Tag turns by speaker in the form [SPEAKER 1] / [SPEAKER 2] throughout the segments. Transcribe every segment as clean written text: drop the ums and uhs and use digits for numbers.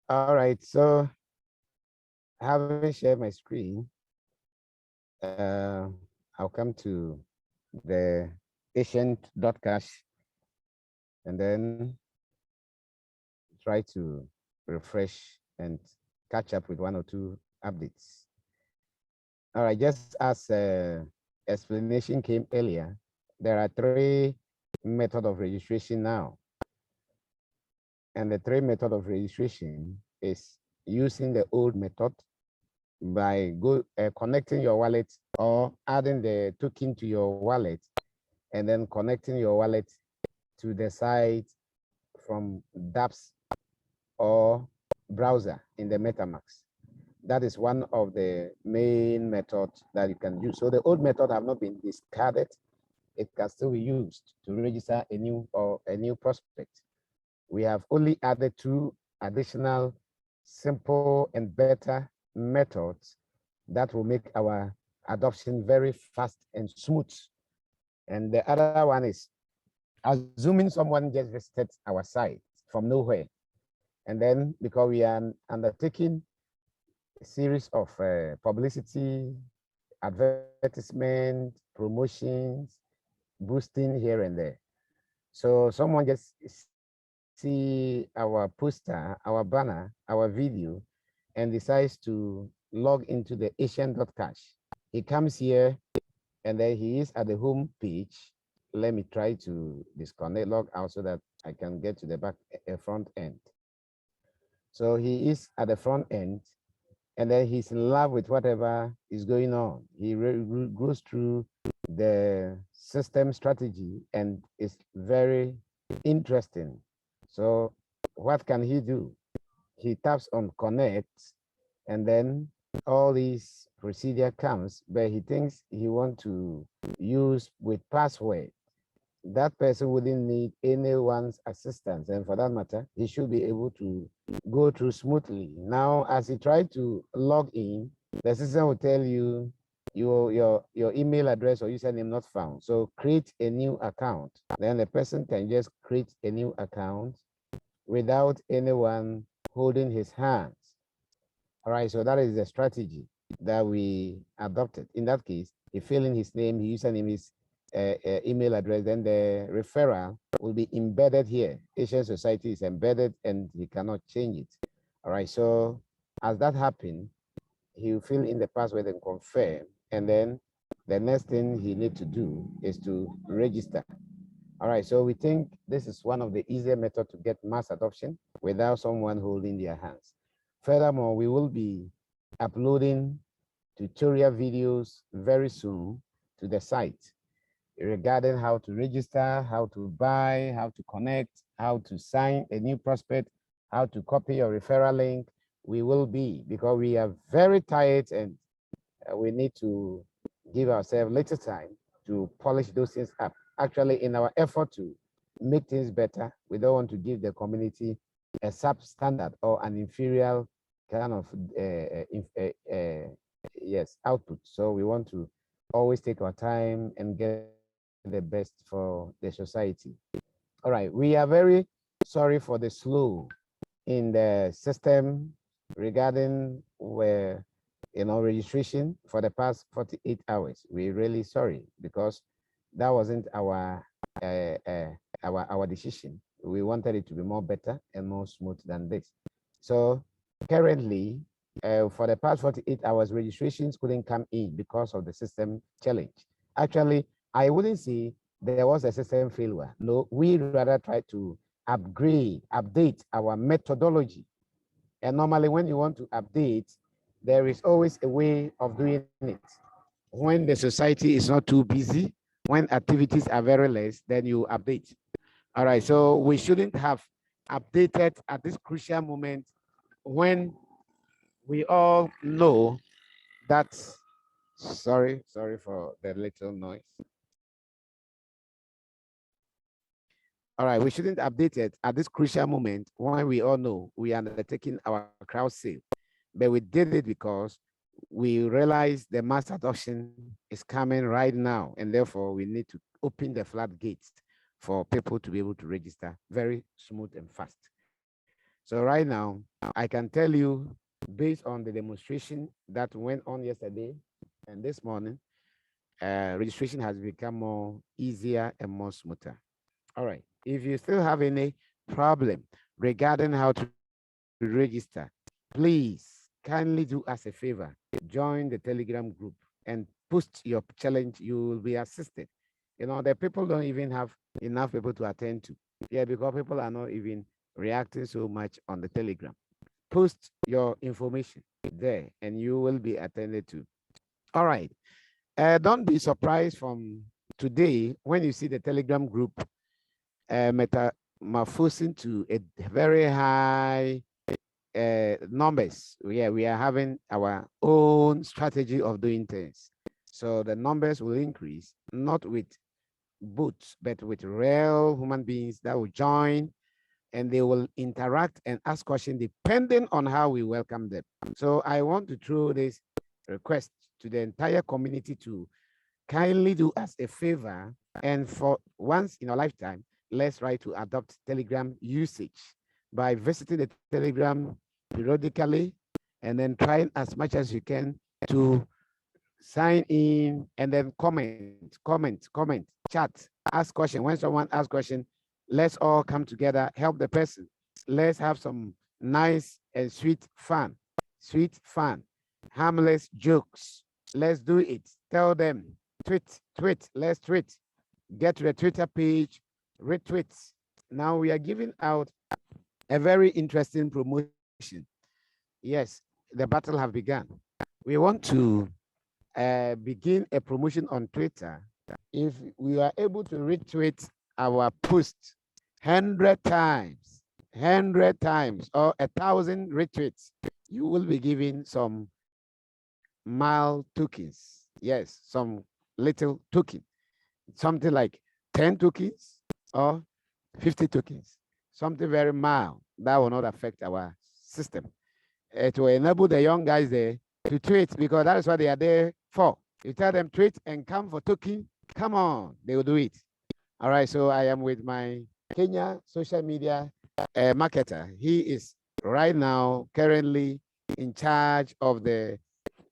[SPEAKER 1] All right, so having shared my screen, I'll come to the ancient.cache and then try to refresh and catch up with one or two updates. All right, just as explanation came earlier, there are three methods of registration now. And the three method of registration is using the old method by connecting your wallet or adding the token to your wallet and then connecting your wallet to the site from dApps or browser in the MetaMask. That is one of the main methods that you can use. So the old method have not been discarded. It can still be used to register a new prospect. We have only added two additional simple and better methods that will make our adoption very fast and smooth. And the other one is assuming someone just visited our site from nowhere. And then because we are undertaking a series of publicity, advertisement, promotions, boosting here and there. So someone just see our poster, our banner, our video, and decides to log into the ancient.cache. He comes here and then he is at the home page. Let me try to disconnect, log out so that I can get to the front end. So he is at the front end and then he's in love with whatever is going on. He goes through the system strategy and it's very interesting. So what can he do? He taps on connect and then all these procedure comes, but he thinks he wants to use with password. That person wouldn't need anyone's assistance. And for that matter, he should be able to go through smoothly. Now, as he tries to log in, the system will tell you your email address or username not found. So create a new account. Then the person can just create a new account without anyone holding his hands. All right, so that is the strategy that we adopted. In that case, he fill in his name, his username, his email address, then the referral will be embedded here. Asian Society is embedded and he cannot change it. All right, so as that happens, he will fill in the password and confirm. And then the next thing he needs to do is to register. All right, so we think this is one of the easier methods to get mass adoption without someone holding their hands. Furthermore, we will be uploading tutorial videos very soon to the site regarding how to register, how to buy, how to connect, how to sign a new prospect, how to copy your referral link. We will be, because we are very tired and we need to give ourselves little time to polish those things up. Actually, in our effort to make things better, we don't want to give the community a substandard or an inferior kind of output. So we want to always take our time and get the best for the society. All right, we are very sorry for the slow in the system regarding where registration for the past 48 hours. We're really sorry because that wasn't our decision. We wanted it to be more better and more smooth than this. So currently, for the past 48 hours, registrations couldn't come in because of the system challenge. Actually, I wouldn't say there was a system failure. No, we rather try to update our methodology. And normally when you want to update, there is always a way of doing it. When the society is not too busy, when activities are very less, then you update. All right, so we shouldn't have updated at this crucial moment when we all know that, sorry for the little noise. All right, we shouldn't update it at this crucial moment when we all know we are undertaking our crowd sale. But we did it because we realize the mass adoption is coming right now, and therefore we need to open the floodgates for people to be able to register very smooth and fast. So right now, I can tell you, based on the demonstration that went on yesterday and this morning, registration has become more easier and more smoother. All right. If you still have any problem regarding how to register, please kindly do us a favor. Join the Telegram group and post your challenge. You will be assisted. The people don't even have enough people to attend to. Yeah, because people are not even reacting so much on the Telegram. Post your information there and you will be attended to. All right. Don't be surprised from today when you see the Telegram group metamorphosing to a very high numbers. Yeah, we are having our own strategy of doing things. So the numbers will increase, not with bots, but with real human beings that will join, and they will interact and ask questions depending on how we welcome them. So I want to throw this request to the entire community to kindly do us a favor, and for once in our lifetime, let's try to adopt Telegram usage by visiting the Telegram periodically and then trying as much as you can to sign in and then comment, chat, ask question. When someone asks question, let's all come together, help the person. Let's have some nice and sweet fun, harmless jokes. Let's do it. Tell them, tweet, let's tweet. Get to the Twitter page, retweet. Now we are giving out a very interesting promotion. Yes, the battle have begun. We want to begin a promotion on Twitter. If we are able to retweet our post 100 times or 1,000 retweets, you will be given some mild tokens. Yes, some little token, something like 10 tokens or 50 tokens, something very mild that will not affect our system. It will enable the young guys there to tweet, because that is what they are there for. You tell them tweet and come for token, come on, they will do it. All right, so I am with my Kenya social media marketer. He is right now currently in charge of the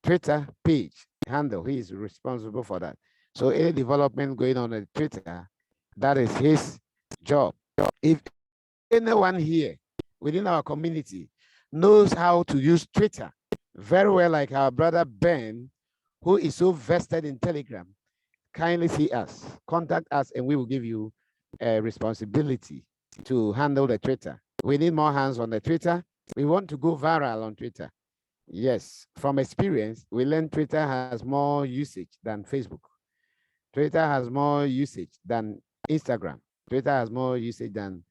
[SPEAKER 1] Twitter page handle. He is responsible for that. So any development going on Twitter, that is his job. If anyone here within our community knows how to use Twitter very well, like our brother Ben, who is so vested in Telegram, kindly see us, contact us, and we will give you a responsibility to handle the Twitter. We need more hands on the Twitter. We want to go viral on Twitter. Yes, from experience, we learned Twitter has more usage than Facebook. Twitter has more usage than Instagram. Twitter has more usage than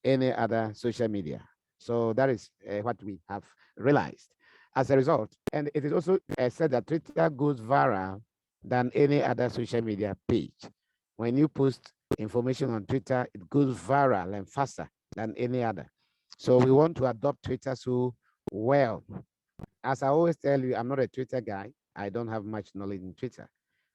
[SPEAKER 1] any other social media. So that is what we have realized. As a result, and it is also said that Twitter goes viral than any other social media page. When you post information on Twitter, it goes viral and faster than any other. So we want to adopt Twitter so well. As I always tell you, I'm not a Twitter guy. I don't have much knowledge in Twitter.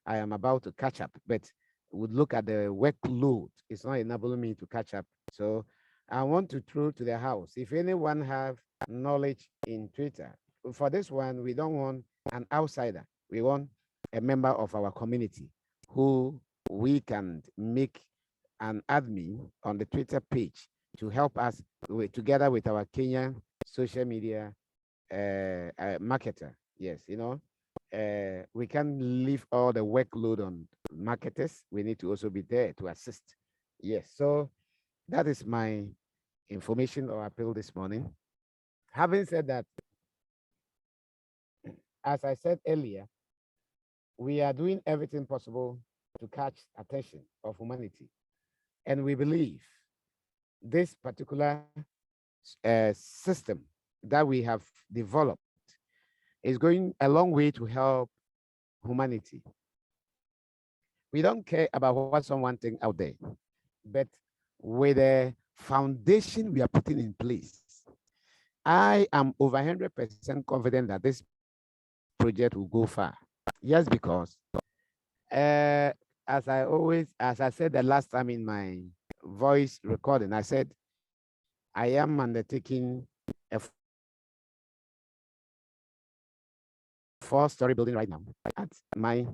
[SPEAKER 1] I am about to catch up, but would look at the workload. It's not enabling me to catch up. So I want to throw to the house. If anyone have knowledge in Twitter, for this one, we don't want an outsider. We want a member of our community who we can make an admin on the Twitter page to help us together with our Kenyan social media marketer. Yes, we can leave all the workload on marketers. We need to also be there to assist. Yes, so that is my information or appeal this morning. Having said that, as I said earlier, we are doing everything possible to catch attention of humanity. And we believe this particular system that we have developed is going a long way to help humanity. We don't care about what someone thinks out there, but with the foundation we are putting in place, I am over 100% confident that this project will go far. Yes, because as I said the last time in my voice recording, I said, I am undertaking a 4-story building right now at my,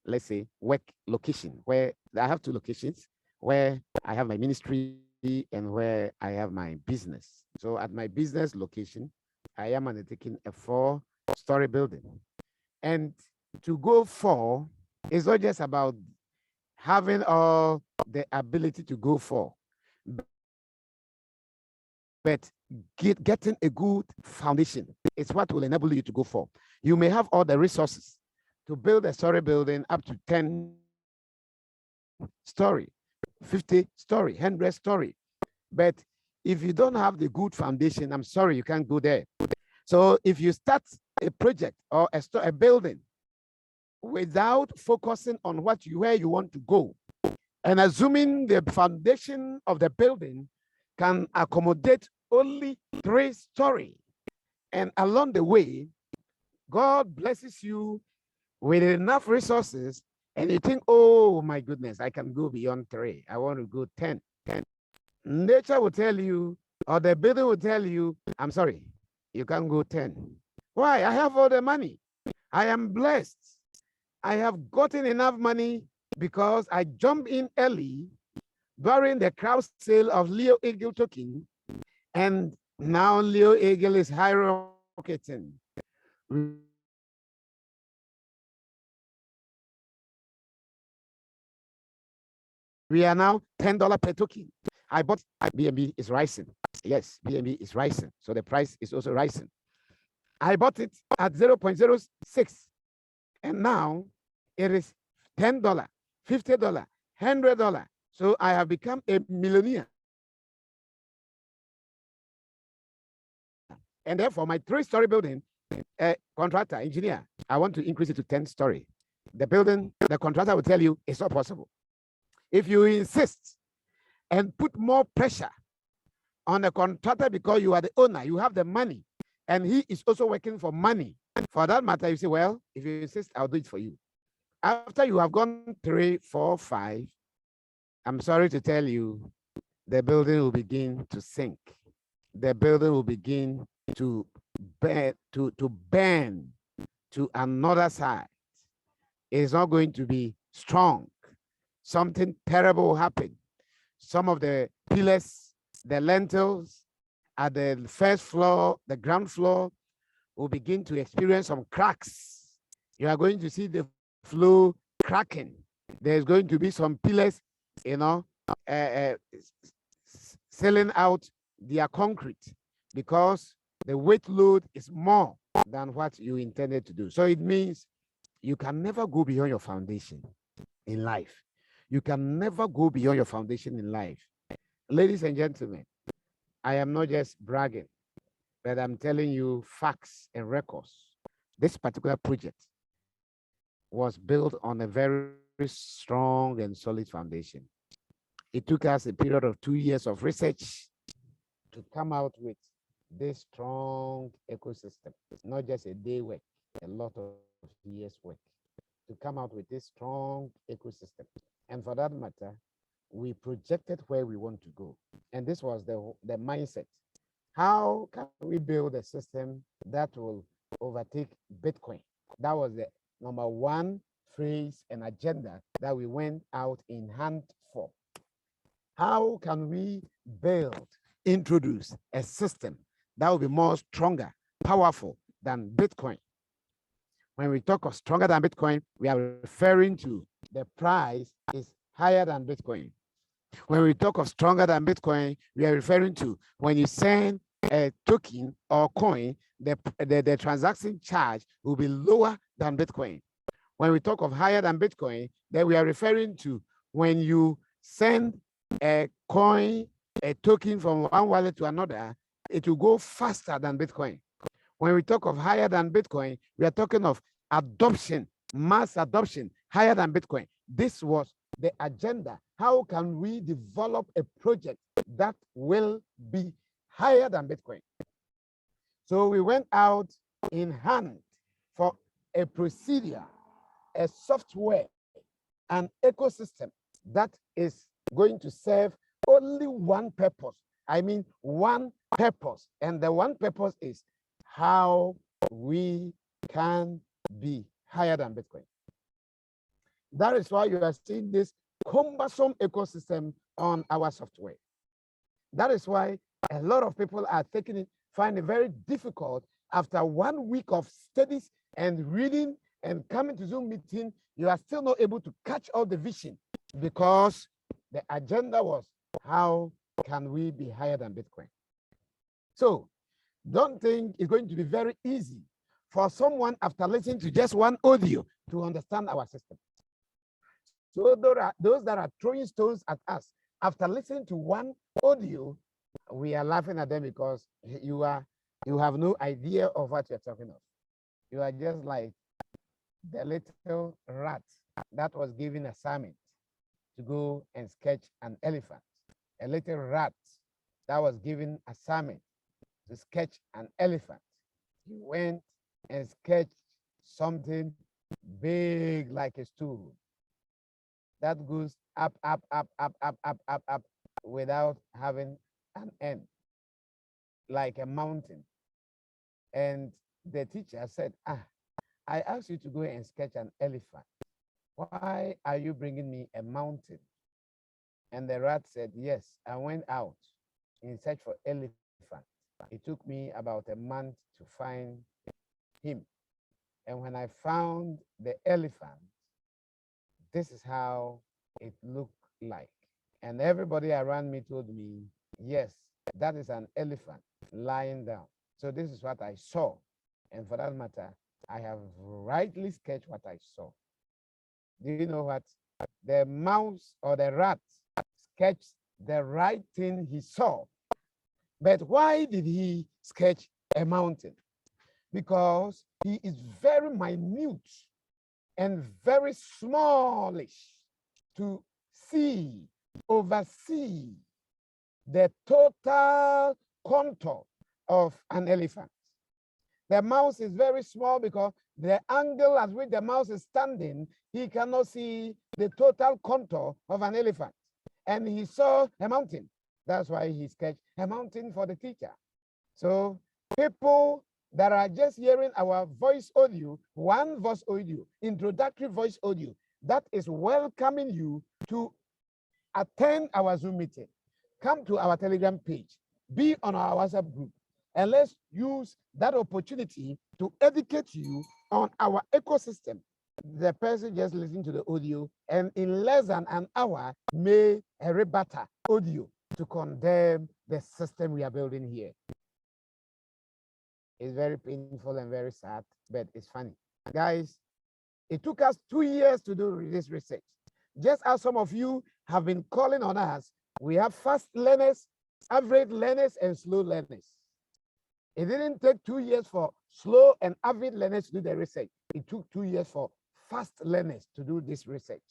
[SPEAKER 1] let's say, work location, where I have 2 locations, where I have my ministry and where I have my business. So at my business location, I am undertaking a 4-story building. And to go 4 is not just about having all the ability to go 4, but getting a good foundation is what will enable you to go 4. You may have all the resources to build a story building up to 10-story, 50-story, 100-story. But if you don't have the good foundation, I'm sorry, you can't go there. So if you start a project or a building without focusing on where you want to go, and assuming the foundation of the building can accommodate only 3-story, and along the way, God blesses you with enough resources, and you think, oh my goodness, I can go beyond 3. I want to go 10. Nature will tell you, or the building will tell you, I'm sorry, you can't go 10. Why? I have all the money. I am blessed. I have gotten enough money because I jumped in early during the crowd sale of Leo Eagle token, and now Leo Eagle is skyrocketing. We are now $10 per token. I bought BNB is rising. Yes, BNB is rising. So the price is also rising. I bought it at 0.06. And now it is $10, $50, $100. So I have become a millionaire. And therefore, my 3-story building, contractor, engineer, I want to increase it to 10-story. The building, the contractor will tell you it's not possible. If you insist and put more pressure on the contractor because you are the owner, you have the money, and he is also working for money, for that matter, you say, well, if you insist, I'll do it for you. After you have gone 3, 4, 5, I'm sorry to tell you, the building will begin to sink. The building will begin to bend to another side. It's not going to be strong. Something terrible will happen. Some of the pillars, the lintels at the first floor, the ground floor, will begin to experience some cracks. You are going to see the floor cracking. There's going to be some pillars, selling out their concrete because the weight load is more than what you intended to do. So it means you can never go beyond your foundation in life. You can never go beyond your foundation in life. Ladies and gentlemen, I am not just bragging, but I'm telling you facts and records. This particular project was built on a very strong and solid foundation. It took us a period of 2 years of research to come out with this strong ecosystem, not just a day work, a lot of years work to come out with this strong ecosystem. And for that matter, we projected where we want to go. And this was the mindset. How can we build a system that will overtake Bitcoin? That was the number 1 phrase and agenda that we went out in hand for. How can we introduce a system that will be more stronger, powerful than Bitcoin? When we talk of stronger than Bitcoin, we are referring to the price is higher than Bitcoin. When we talk of stronger than Bitcoin, we are referring to when you send a token or coin, the transaction charge will be lower than Bitcoin. When we talk of higher than Bitcoin, then we are referring to when you send a coin, a token from one wallet to another, it will go faster than Bitcoin. When we talk of higher than Bitcoin, we are talking of adoption, mass adoption, higher than Bitcoin. This was the agenda. How can we develop a project that will be higher than Bitcoin? So we went out in hand for a procedure, a software an ecosystem that is going to serve only one purpose. I mean, one purpose. And the one purpose is how we can be higher than Bitcoin. That is why you are seeing this cumbersome ecosystem on our software. That is why a lot of people are taking it, find it very difficult after 1 week of studies and reading and coming to Zoom meeting. You are still not able to catch all the vision because the agenda was how can we be higher than Bitcoin. So don't think it's going to be very easy for someone after listening to just one audio to understand our system. So those that are throwing stones at us after listening to one audio, we are laughing at them because you have no idea of what you're talking of. You are just like the little rat that was given assignment to go and sketch an elephant. A little rat that was given assignment to sketch an elephant. He went and sketched something big like a stool that goes up, up, up, up, up, up, up, up without having an end, like a mountain. And the teacher said, I asked you to go and sketch an elephant. Why are you bringing me a mountain? And the rat said, yes, I went out in search for elephant. It took me about a month to find him. And when I found the elephant, this is how it looked like. And everybody around me told me, yes, that is an elephant lying down. So this is what I saw. And for that matter, I have rightly sketched what I saw. Do you know what? The mouse or the rat sketched the right thing he saw. But why did he sketch a mountain? Because he is very minute and very smallish to see, oversee the total contour of an elephant. The mouse is very small because the angle at which the mouse is standing, he cannot see the total contour of an elephant. And he saw a mountain. That's why he sketched a mountain for the teacher. So people that are just hearing our voice audio, one voice audio, introductory voice audio, that is welcoming you to attend our Zoom meeting. Come to our Telegram page, be on our WhatsApp group, and let's use that opportunity to educate you on our ecosystem. The person just listened to the audio and in less than an hour made a rebuttal audio to condemn the system we are building here. It's very painful and very sad, but it's funny. Guys, it took us 2 years to do this research. Just as some of you have been calling on us, we have fast learners, average learners, and slow learners. It didn't take 2 years for slow and average learners to do the research. It took 2 years for fast learners to do this research.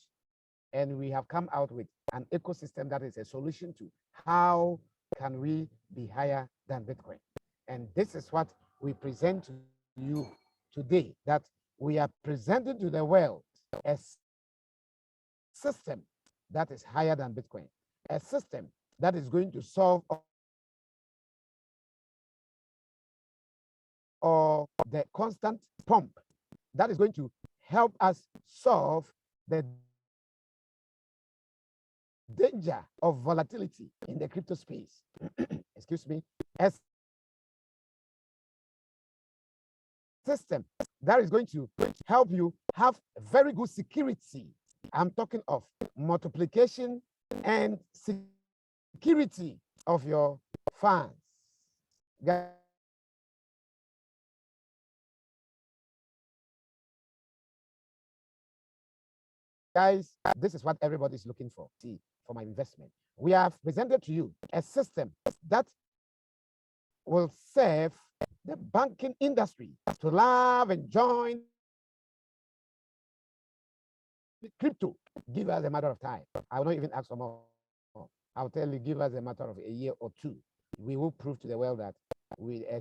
[SPEAKER 1] And we have come out with an ecosystem that is a solution to how can we be higher than Bitcoin. And this is what we present to you today, that we are presenting to the world a system that is higher than Bitcoin, a system that is going to solve or the constant pump that is going to help us solve the danger of volatility in the crypto space. Excuse me. A system that is going to help you have very good security. I'm talking of multiplication and security of your funds. Guys, this is what everybody is looking for. See, for my investment, we have presented to you a system that will serve the banking industry to love and join crypto. Give us a matter of time. I will not even ask for more. I'll tell you, give us a matter of a year or two. We will prove to the world that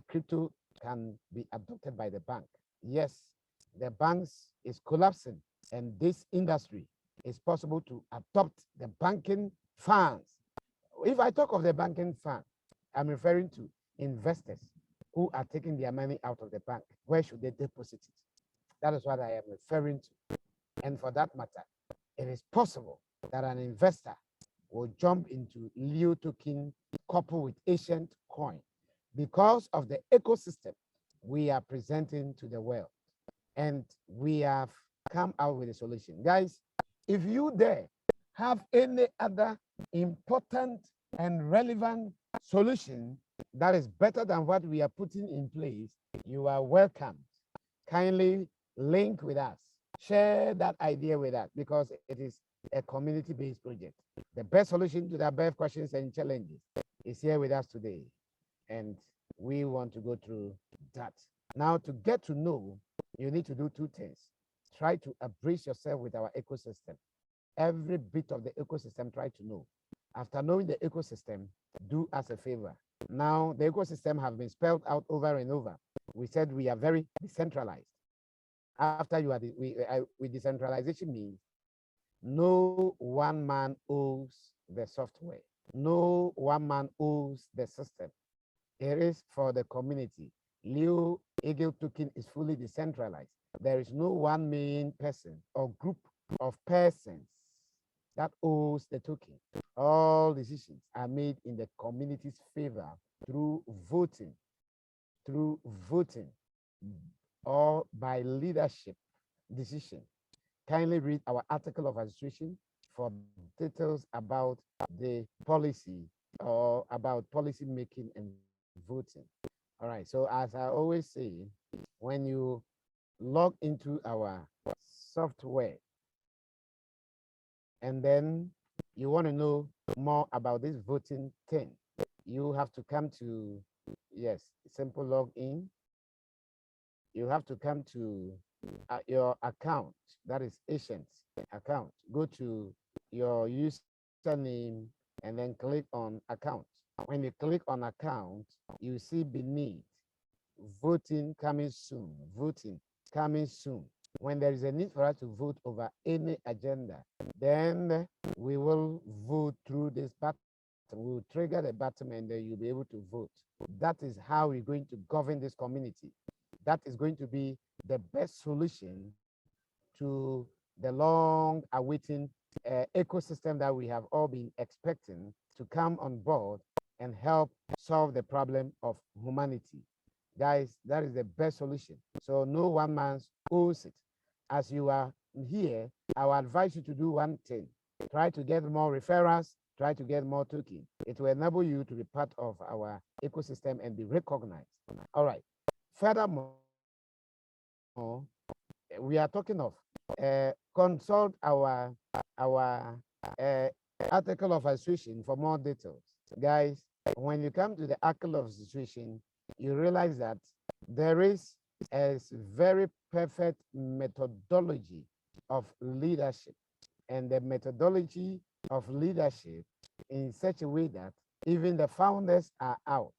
[SPEAKER 1] crypto can be adopted by the bank. Yes, the banks is collapsing, and this industry it's possible to adopt the banking funds. If I talk of the banking fund, I'm referring to investors who are taking their money out of the bank. Where should they deposit it? That is what I am referring to. And for that matter, it is possible that an investor will jump into Leo token coupled with ancient coin because of the ecosystem we are presenting to the world. And we have come out with a solution. Guys, if you there have any other important and relevant solution that is better than what we are putting in place, you are welcome. Kindly link with us. Share that idea with us because it is a community-based project. The best solution to the above questions and challenges is here with us today. And we want to go through that. Now, to get to know, you need to do two things. Try to embrace yourself with our ecosystem. Every bit of the ecosystem, try to know. After knowing the ecosystem, do us a favor. Now, the ecosystem has been spelled out over and over. We said we are very decentralized. After you are, with decentralization means no one man owns the software. No one man owns the system. It is for the community. Leo Eagle token is fully decentralized. There is no one main person or group of persons that owns the token. All decisions are made in the community's favor through voting, or by leadership decision. Kindly read our article of association for details about the policy or about policy making and voting. All right, so as I always say, when you log into our software and then you want to know more about this voting thing, you have to come to, yes, simple login. You have to come to your account, that is Asian's account. Go to your username and then click on account. When you click on account, you see beneath voting coming soon, voting coming soon. When there is a need for us to vote over any agenda, then we will vote through this button. We will trigger the button and then you'll be able to vote. That is how we're going to govern this community. That is going to be the best solution to the long awaiting ecosystem that we have all been expecting to come on board and help solve the problem of humanity. Guys, that is the best solution. So no one man owns it. As you are here, I will advise you to do one thing. Try to get more referrals, try to get more token. It will enable you to be part of our ecosystem and be recognized. All right. Furthermore, we are talking of consult our article of association for more details. Guys, when you come to the article of association, you realize that there is a very perfect methodology of leadership, and the methodology of leadership in such a way that even the founders are out.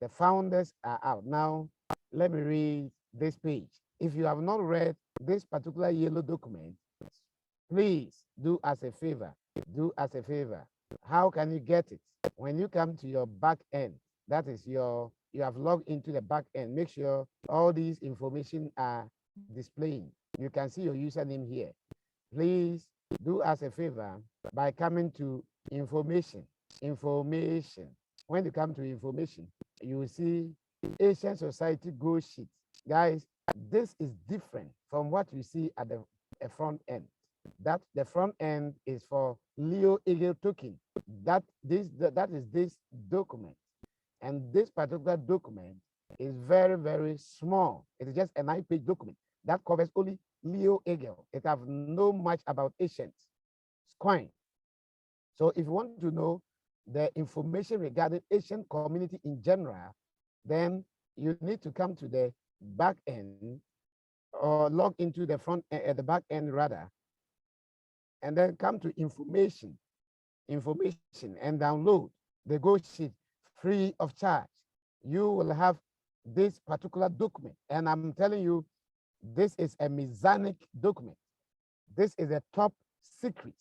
[SPEAKER 1] The founders are out. Now, let me read this page. If you have not read this particular yellow document, please do us a favor. Do us a favor. How can you get it? When you come to your back end, that is you have logged into the back end, make sure all these information are displaying. You can see your username here. Please do us a favor by coming to information. When you come to information, you will see Asian Society Go Sheet. Guys, this is different from what you see at the front end. That the front end is for Leo Eagle token. That is this document. And this particular document is very, very small. It is just a 9-page document that covers only Leo Eagle. It has no much about Asians coin. So if you want to know the information regarding Asian community in general, then you need to come to the back end or log into the front at the back end rather, and then come to information and download the Go Sheet free of charge. You will have this particular document, and I'm telling you, this is a Mizanic document. This is a top secret.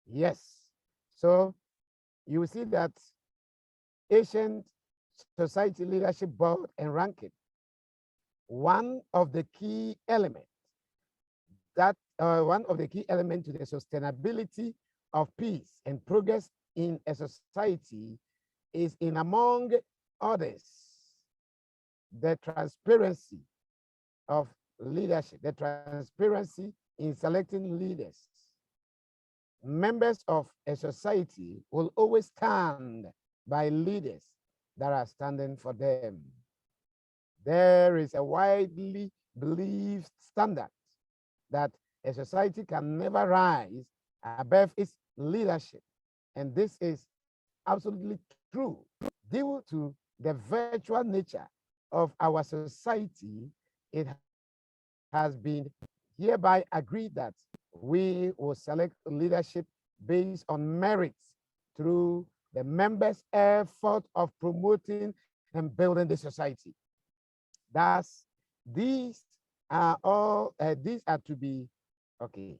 [SPEAKER 1] Yes. So you will see that ancient society leadership board and ranking, one of the key elements one of the key elements to the sustainability of peace and progress in a society is in among others the transparency of leadership, the transparency in selecting leaders. Members of a society will always stand by leaders that are standing for them. There is a widely believed standard that a society can never rise above its leadership. And this is absolutely true. Due to the virtual nature of our society, it has been hereby agreed that we will select leadership based on merits through the members' effort of promoting and building the society. Thus, these these are to be, okay,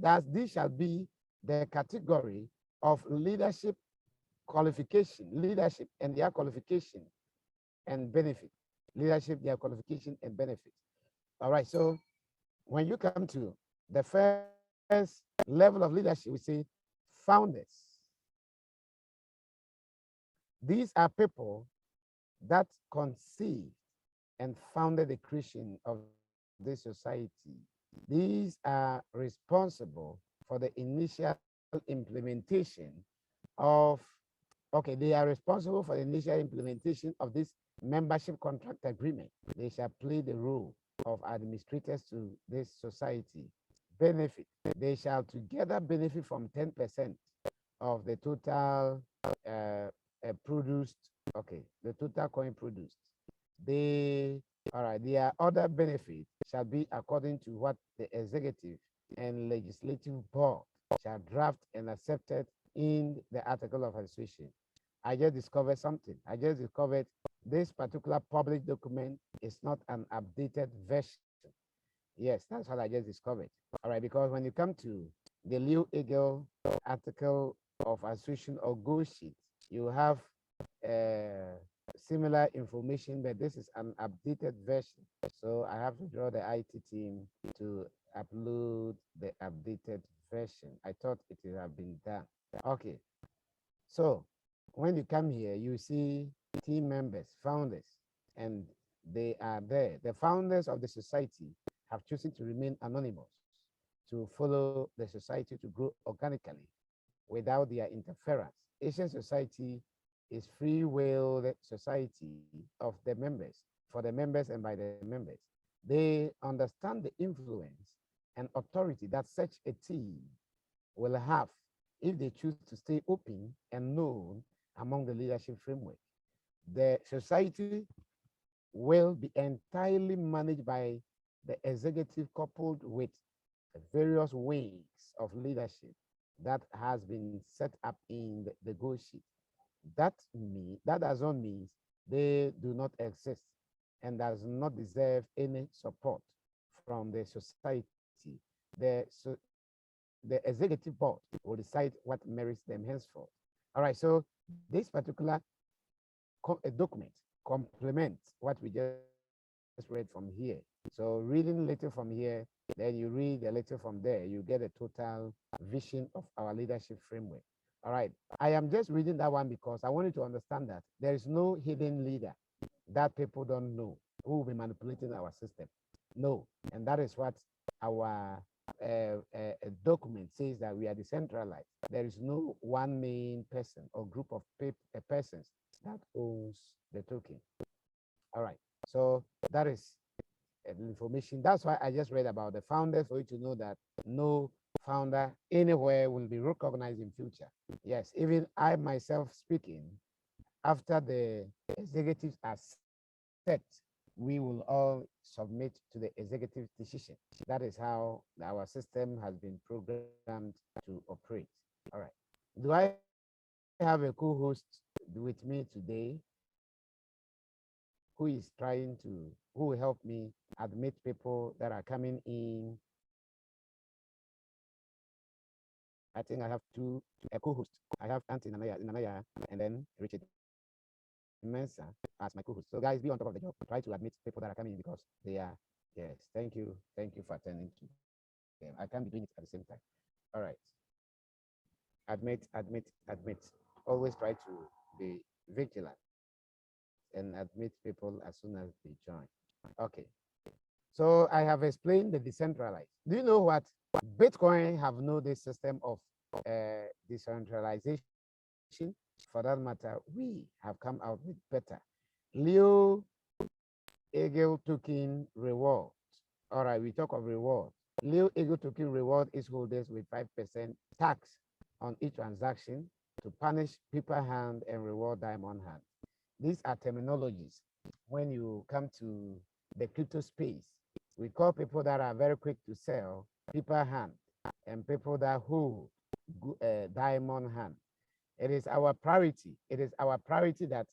[SPEAKER 1] thus this shall be the category of leadership qualification, leadership and their qualification and benefit, leadership, their qualification and benefit. All right, so when you come to the first level of leadership, we say founders. These are people that conceived and founded the creation of this society. These are responsible for the initial implementation of, okay, they are responsible for the initial implementation of this membership contract agreement. They shall play the role of administrators to this society. Benefit, they shall together benefit from 10% of the total produced, okay, the total coin produced. They, all right, their other benefits shall be according to what the executive and legislative board shall draft and accepted in the article of association. I just discovered something. I just discovered this particular public document is not an updated version. Yes, that's what I just discovered. All right, because when you come to the Leo Eagle article of association or go sheet, you have similar information, but this is an updated version. So I have to draw the IT team to upload the updated version. I thought it would have been done. Okay. So when you come here, you see team members, founders, and they are there. The founders of the society have chosen to remain anonymous to follow the society to grow organically without their interference. Asian society is free will society of the members, for the members and by the members. They understand the influence and authority that such a team will have if they choose to stay open and known among the leadership framework. The society will be entirely managed by the executive coupled with various wings of leadership that has been set up in the goal sheet. That does not mean they do not exist and does not deserve any support from the society. The executive board will decide what merits them henceforth. All right, so this particular document complements what we just read from here. So reading later from here, then you read a letter from there, you get a total vision of our leadership framework. All right, I am just reading that one because I wanted to understand that there is no hidden leader that people don't know who will be manipulating our system. No, and that is what our document says, that we are decentralized. There is no one main person or group of persons that owns the token. All right, so that is information. That's why I just read about the founders, for you to know that no founder anywhere will be recognized in future. Yes, even I myself speaking, after the executives are set, we will all submit to the executive decision. That is how our system has been programmed to operate. All right. Do I have a co-host with me today who is trying to, who will help me admit people that are coming in I think I have two co-hosts. I have Auntie Nanaya, and then Richard Mensa as my co-host. So guys, be on top of the job. Try to admit people that are coming in because they are. Yes, thank you for attending to them. I can't be doing it at the same time. All right. Admit. Always try to be vigilant and admit people as soon as they join. Okay. So I have explained the decentralized. Do you know what? Bitcoin have no this system of decentralization. For that matter, we have come out with better. Leo Eagle token reward. All right, we talk of reward. Leo Eagle token reward its holders with 5% tax on each transaction to punish paper hand and reward diamond hand. These are terminologies. When you come to the crypto space, we call people that are very quick to sell paper hand and people that hold diamond hand. It is our priority. It is our priority that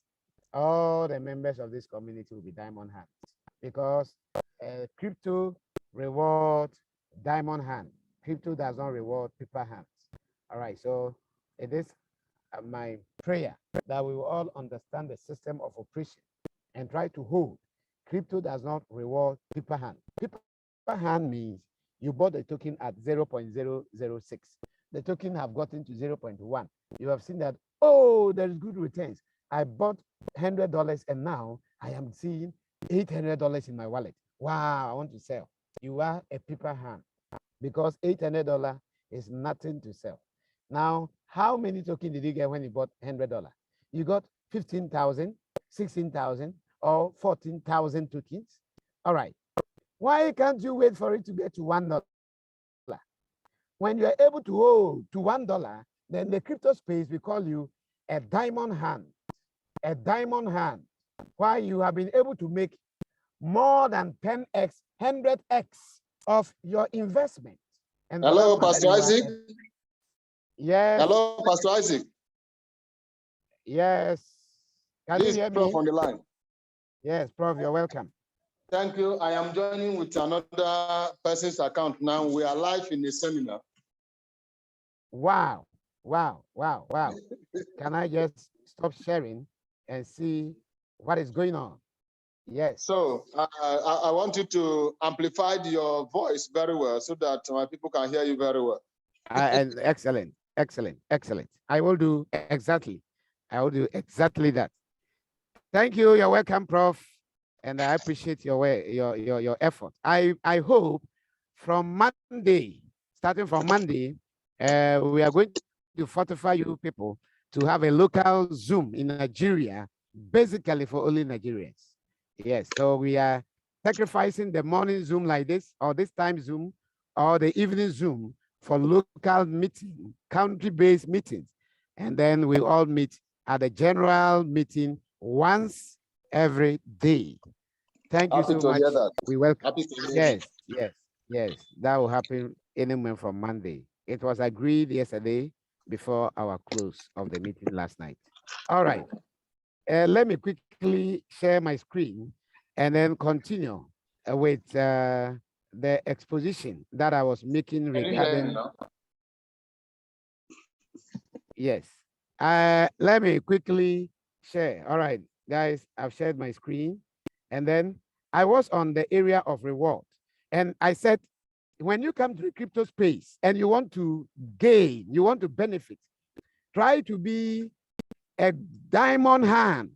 [SPEAKER 1] all the members of this community will be diamond hands because crypto reward diamond hand. Crypto does not reward paper hands. All right, so it is my prayer that we will all understand the system of operation and try to hold. Crypto does not reward paper hand. Paper hand means you bought the token at 0.006. The token have gotten to 0.1. You have seen that, oh, there is good returns. I bought $100 and now I am seeing $800 in my wallet. Wow, I want to sell. You are a paper hand because $800 is nothing to sell. Now, how many tokens did you get when you bought $100? You got 15,000, 16,000, or 14,000 tokens. All right. Why can't you wait for it to get to $1? When you are able to hold to $1, then the crypto space we call you a diamond hand. A diamond hand. Why you have been able to make more than 10x, 100x of your investment. And
[SPEAKER 2] hello, Pastor Isaac.
[SPEAKER 1] Yes.
[SPEAKER 2] Hello, Pastor Isaac.
[SPEAKER 1] Yes. Can
[SPEAKER 2] Please,
[SPEAKER 1] you hear
[SPEAKER 2] Prof
[SPEAKER 1] me?
[SPEAKER 2] on the line.
[SPEAKER 1] Yes, Prof, you're welcome.
[SPEAKER 2] Thank you. I am joining with another person's account now. We are live in the seminar.
[SPEAKER 1] Wow. Can I just stop sharing and see what is going on? Yes.
[SPEAKER 2] So I want you to amplify your voice very well so that my people can hear you very well.
[SPEAKER 1] And excellent. I will do exactly. That. Thank you. You're welcome, Prof. And I appreciate your effort. I hope from Monday, starting from Monday, we are going to fortify you people to have a local Zoom in Nigeria, basically for only Nigerians. Yes, so we are sacrificing the morning Zoom like this, or this time Zoom, or the evening Zoom for local meeting, country-based meetings. And then we all meet at the general meeting once every day. Thank you so much. We welcome. Yes. That will happen any moment from Monday. It was agreed yesterday before our close of the meeting last night. All right. Let me quickly share my screen and then continue with the exposition that I was making regarding. Yes. Let me quickly share. All right, guys, I've shared my screen. And then I was on the area of reward. And I said, when you come to the crypto space and you want to gain, you want to benefit, try to be a diamond hand.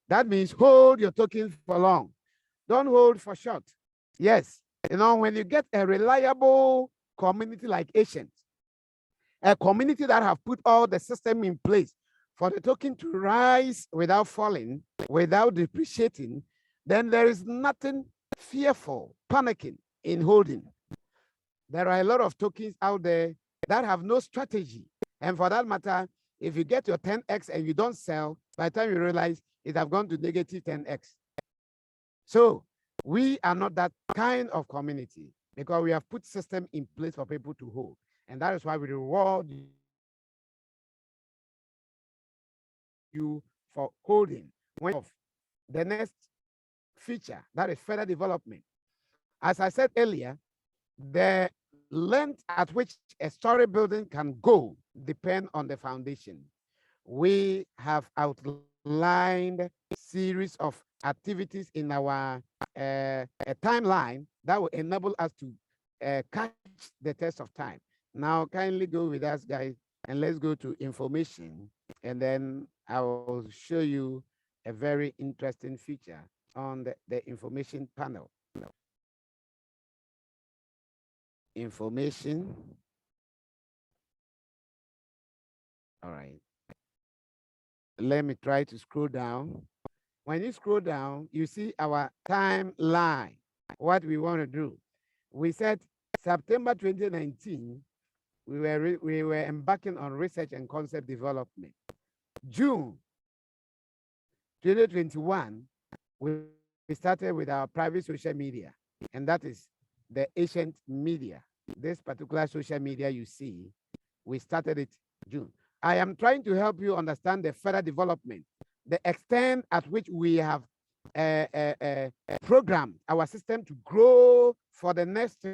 [SPEAKER 1] That means hold your tokens for long. Don't hold for short. Yes. You know, when you get a reliable community like Asians, a community that have put all the system in place for the token to rise without falling, without depreciating, then there is nothing fearful, panicking in holding. There are a lot of tokens out there that have no strategy. And for that matter, if you get your 10x and you don't sell, by the time you realize it have gone to negative 10x. So we are not that kind of community because we have put system in place for people to hold. And that is why we reward you for holding. One of the next feature, that is further development. As I said earlier, the length at which a story building can go depend on the foundation. We have outlined series of activities in our timeline that will enable us to catch the test of time. Now, kindly go with us, guys, and let's go to information, and then I will show you a very interesting feature on the information panel. Information. All right. Let me try to scroll down. When you scroll down, you see our timeline, what we want to do. We said September 2019, we were embarking on research and concept development. June 2021, we started with our private social media, and that is the ancient media. This particular social media you see, we started it June. I am trying to help you understand the further development, the extent at which we have programmed our system to grow for the next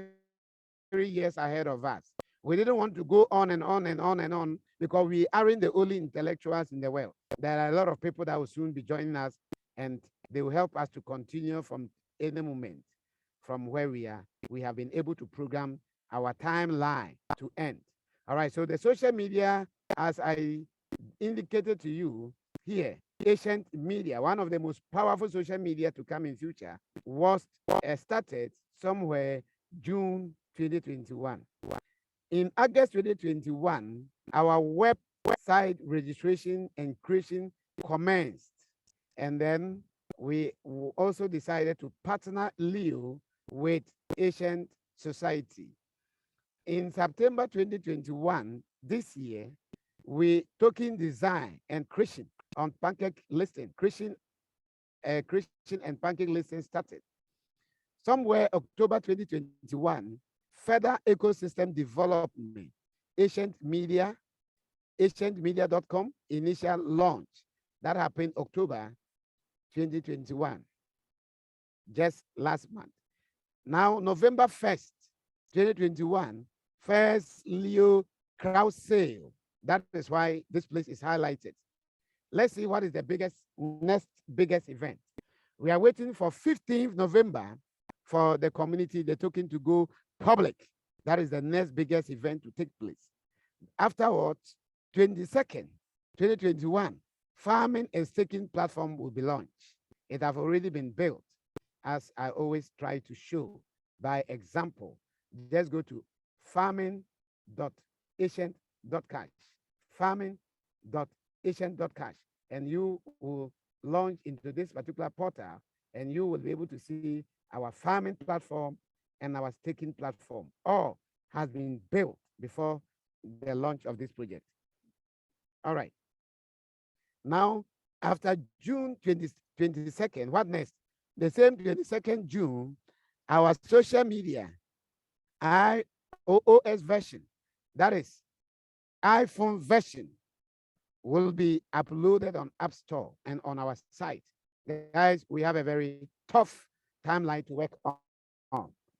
[SPEAKER 1] 3 years ahead of us. We didn't want to go on and on and on and on because we aren't the only intellectuals in the world. There are a lot of people that will soon be joining us, and they will help us to continue from any moment from where we are. We have been able to program our timeline to end. All right, so the social media, as I indicated to you here, ancient media, one of the most powerful social media to come in future, was started somewhere June 2021. In August 2021, our website registration and creation commenced. And then we also decided to partner Leo with Ancient Society. In September 2021, this year, we token design and creation on pancake listing, creation and pancake listing started. Somewhere October 2021, further ecosystem development, ancientmedia.com initial launch. That happened October 2021, just last month. Now, November 1st, 2021, first Leo crowd sale. That is why this place is highlighted. Let's see what is the next biggest event. We are waiting for 15th November for the community, the token to go public. That is the next biggest event to take place. Afterwards, 22nd, 2021, farming and staking platform will be launched. It have already been built, as I always try to show by example. Just go to farming.ancient.cash, farming.ancient.cash, and you will launch into this particular portal, and you will be able to see our farming platform and our staking platform. All has been built before the launch of this project. All right. Now, after June 22nd, what next? The same 22nd June, our social media, iOS version, that is iPhone version, will be uploaded on App Store and on our site. Guys, we have a very tough timeline to work on,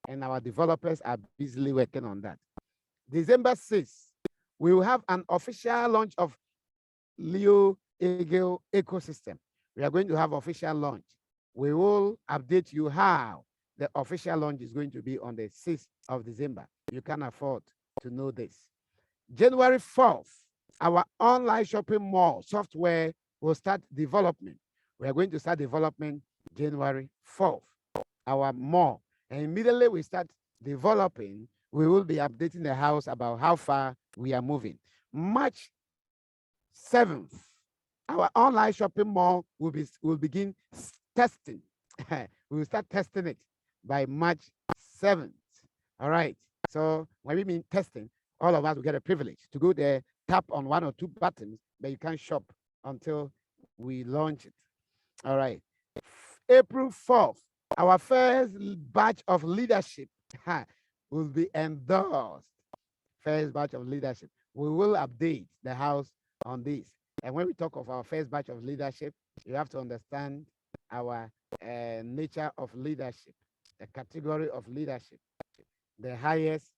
[SPEAKER 1] and our developers are busily working on that. December 6th, we will have an official launch of Leo Eagle ecosystem. We are going to have official launch. We will update you how the official launch is going to be on the 6th of December. You can afford to know this. January 4th, our online shopping mall software will start development. We are going to start development January 4th, our mall. And immediately we start developing, we will be updating the house about how far we are moving. March 7th, our online shopping mall will begin testing. We will start testing it by March 7th. All right. So when we mean testing, all of us will get a privilege to go there, tap on 1 or 2 buttons, but you can't shop until we launch it. All right. April 4th, our first batch of leadership will be endorsed. First batch of leadership. We will update the house on this. And when we talk of our first batch of leadership, you have to understand our nature of leadership, the category of leadership. The highest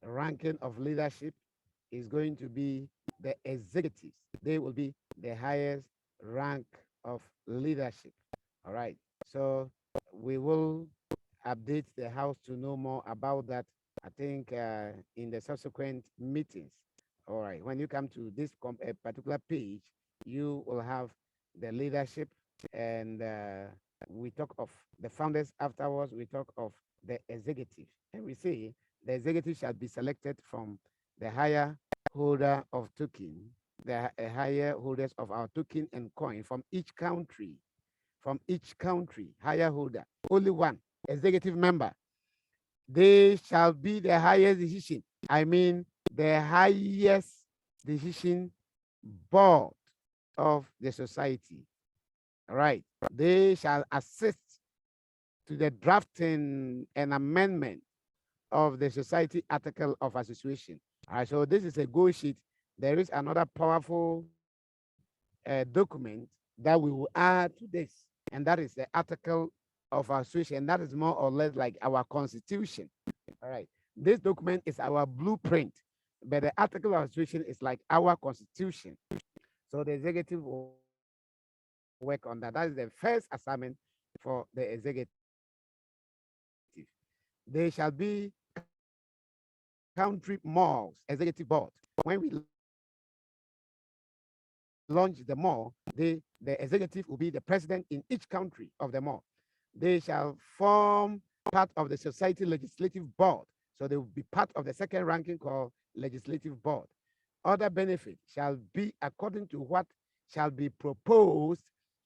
[SPEAKER 1] ranking of leadership is going to be the executives. They will be the highest rank of leadership. All right. So we will update the House to know more about that, I think, in the subsequent meetings. All right. When you come to this particular page, you will have the leadership, and we talk of the founders. Afterwards, we talk of the executive. And we say the executive shall be selected from the higher holder of token, the higher holders of our token and coin from each country, higher holder, only one executive member. They shall be the highest decision. I mean, the highest decision board of the society. All right. They shall assist to the drafting and amendment of the society article of association. All right. So this is a go sheet. There is another powerful document that we will add to this, and that is the article of association. And that is more or less like our constitution. All right. This document is our blueprint, but the article of association is like our constitution. So the executive will work on that. That is the first assignment for the executive. They shall be country malls, executive board. When we launch the mall, the executive will be the president in each country of the mall. They shall form part of the society legislative board. So they will be part of the second ranking called legislative board. Other benefit shall be according to what shall be proposed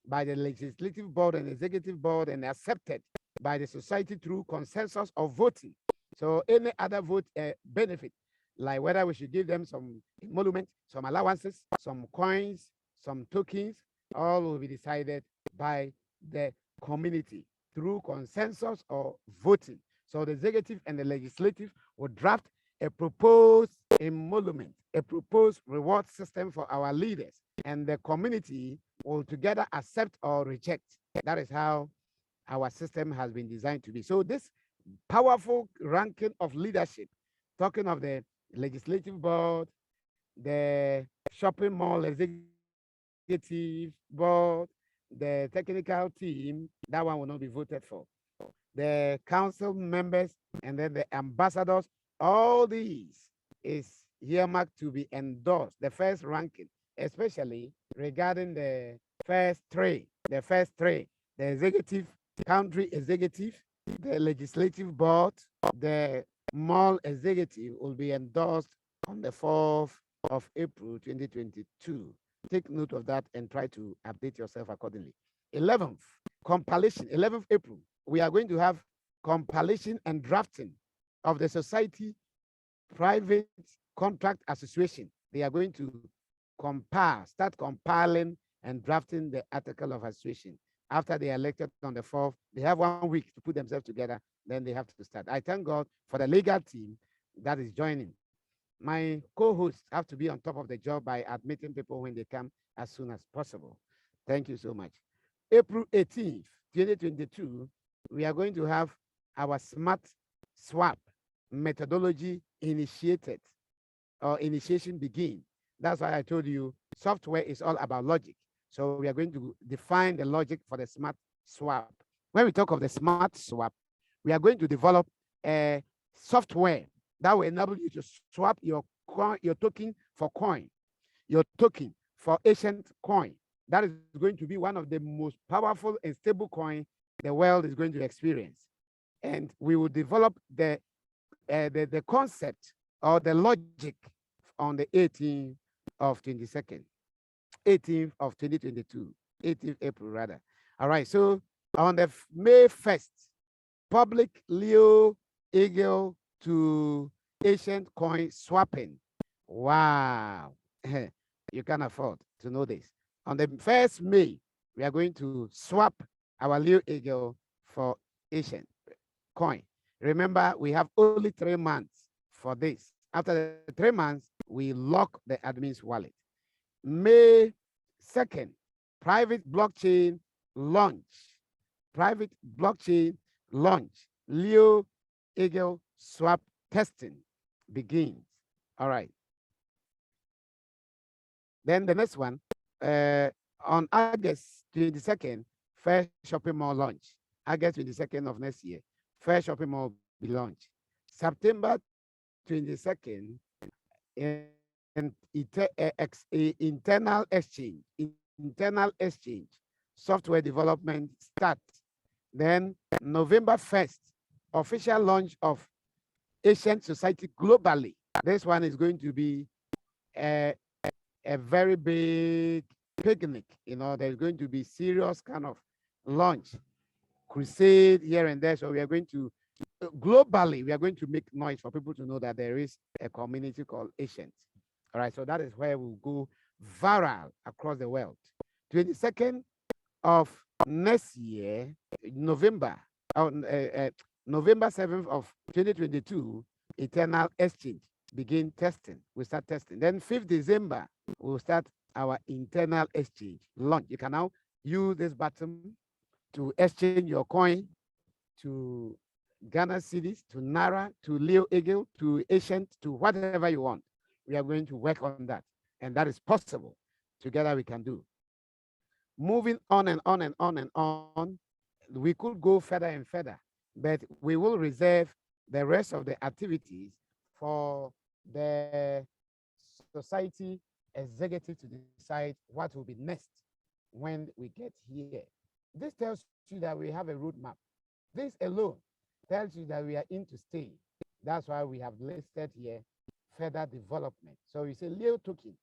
[SPEAKER 1] by the legislative board and executive board and accepted by the society through consensus of voting. So any other vote benefit, like whether we should give them some emolument, some allowances, some coins, some tokens, all will be decided by the community through consensus or voting. So the executive and the legislative will draft a proposed emolument, a proposed reward system for our leaders, and the community will together accept or reject. That is how our system has been designed to be. So this powerful ranking of leadership, talking of the legislative board, the shopping mall executive board, the technical team, that one will not be voted for. The council members, and then the ambassadors, all these is earmarked to be endorsed, the first ranking, especially regarding the first three. The executive, country executive, the legislative board, the mall executive will be endorsed on the 4th of April 2022. Take note of that and try to update yourself accordingly. 11th, compilation, 11th April, we are going to have compilation and drafting of the society private contract association. They are going to start compiling and drafting the article of association. After they are elected on the 4th, they have 1 week to put themselves together. Then they have to start. I thank God for the legal team that is joining. My co-hosts have to be on top of the job by admitting people when they come as soon as possible. Thank you so much. April 18th, 2022, we are going to have our smart swap methodology initiated or initiation begin. That's why I told you software is all about logic. So we are going to define the logic for the smart swap. When we talk of the smart swap, we are going to develop a software that will enable you to swap your token for coin, your token for ancient coin. That is going to be one of the most powerful and stable coin the world is going to experience. And we will develop the concept or the logic on the 18th of 22nd, 18th of 2022, 18th April rather. All right, so on the May 1st, public Leo Eagle to ancient coin swapping. Wow, you can afford to know this. On the 1st May, we are going to swap our Leo Eagle for ancient coin. Remember, we have only 3 months for this. After the 3 months, we lock the admin's wallet. May 2nd, private blockchain launch. Private blockchain launch. Leo Eagle swap testing. begins. All right. Then the next one, on August 22nd, first shopping mall launch. August 22nd of next year, first shopping mall will be launched. September 22nd, and internal exchange, software development start. Then November 1st, official launch of Asian Society globally. This one is going to be a very big picnic. You know, there's going to be serious kind of launch, crusade here and there. So we are going to, globally, we are going to make noise for people to know that there is a community called Asians. All right, so that is where we'll go viral across the world. 22nd of next year, November, November 7th of 2022, Eternal Exchange begin testing. We start testing. Then 5th December, we'll start our internal exchange launch. You can now use this button to exchange your coin to Ghana cedis, to Naira, to Leo Eagle, to Ancient, to whatever you want. We are going to work on that. And that is possible. Together we can do. Moving on and on and on and on, we could go further and further, but we will reserve the rest of the activities for the society executive to decide what will be next when we get here. This tells you that we have a roadmap. This alone tells you that we are in to stay. That's why we have listed here further development. So you say Leo token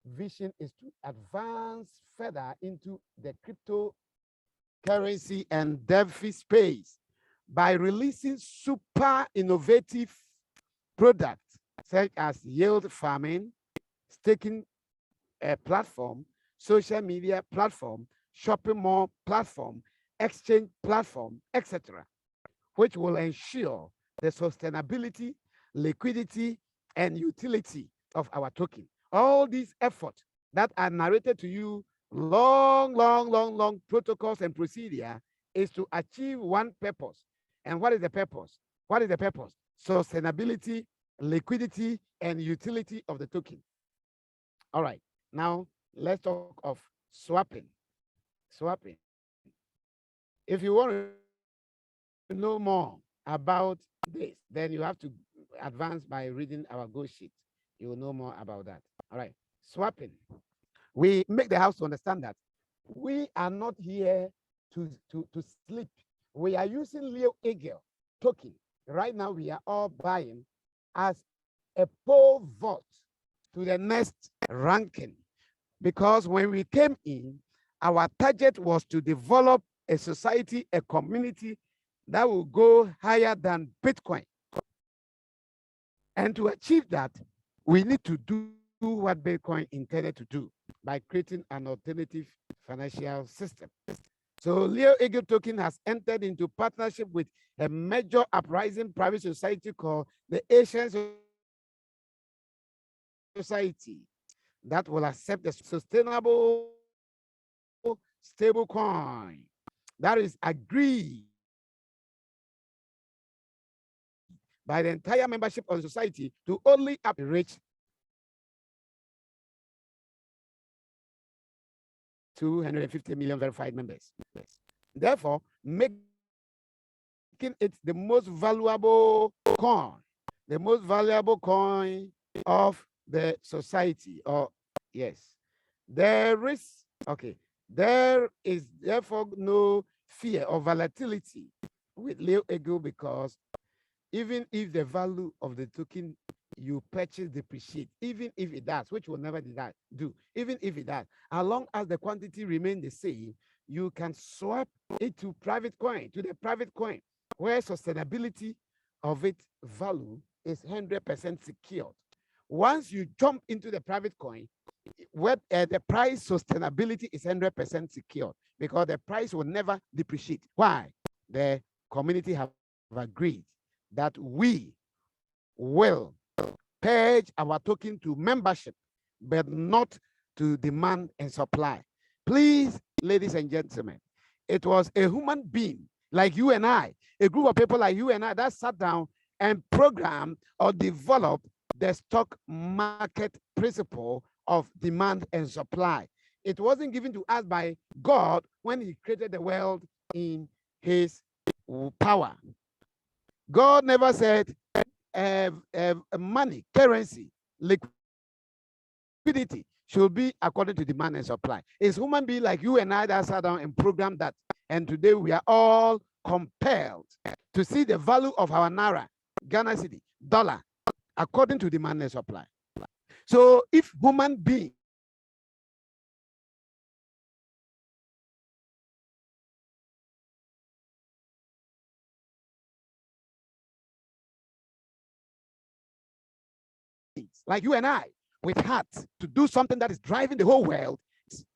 [SPEAKER 1] vision is to advance further into the cryptocurrency and DeFi space by releasing super innovative products such as yield farming, staking platform, social media platform, shopping mall platform, exchange platform, etc., which will ensure the sustainability, liquidity, and utility of our token. All these efforts that are narrated to you, long protocols and procedure, is to achieve one purpose. And what is the purpose? What is the purpose? Sustainability, liquidity, and utility of the token. All right, now let's talk of swapping. Swapping. If you want to know more about this, then you have to advance by reading our Go sheet. You will know more about that. All right, swapping. We make the house to understand that we are not here to sleep. We are using Leo Eagle token. Right now, we are all buying as a poll vote to the next ranking. Because when we came in, our target was to develop a society, a community that will go higher than Bitcoin. And to achieve that, we need to do what Bitcoin intended to do by creating an alternative financial system. So Leo Eagle token has entered into partnership with a major uprising private society called the Asian Society that will accept the sustainable stable coin that is agreed by the entire membership of the society to only reach 250 million verified members. Therefore, making it the most valuable coin of the society. Or yes, there is therefore no fear of volatility with Leo Eagle, because even if the value of the token you purchase depreciate, even if it does, which will never do, even if it does, as long as the quantity remains the same, you can swap it to the private coin, where sustainability of its value is 100% secured. Once you jump into the private coin, where the price sustainability is 100% secured, because the price will never depreciate. Why? The community have agreed that we will pledge our token to membership, but not to demand and supply. Please, ladies and gentlemen, it was a human being like you and I, a group of people like you and I, that sat down and program or develop the stock market principle of demand and supply. It wasn't given to us by God when he created the world in his power. God never said money, currency, liquidity should be according to demand and supply. It's human being like you and I that sat down and programmed that. And today we are all compelled to see the value of our naira, Ghana city, dollar, according to demand and supply. So if human beings like you and I, with heart to do something that is driving the whole world,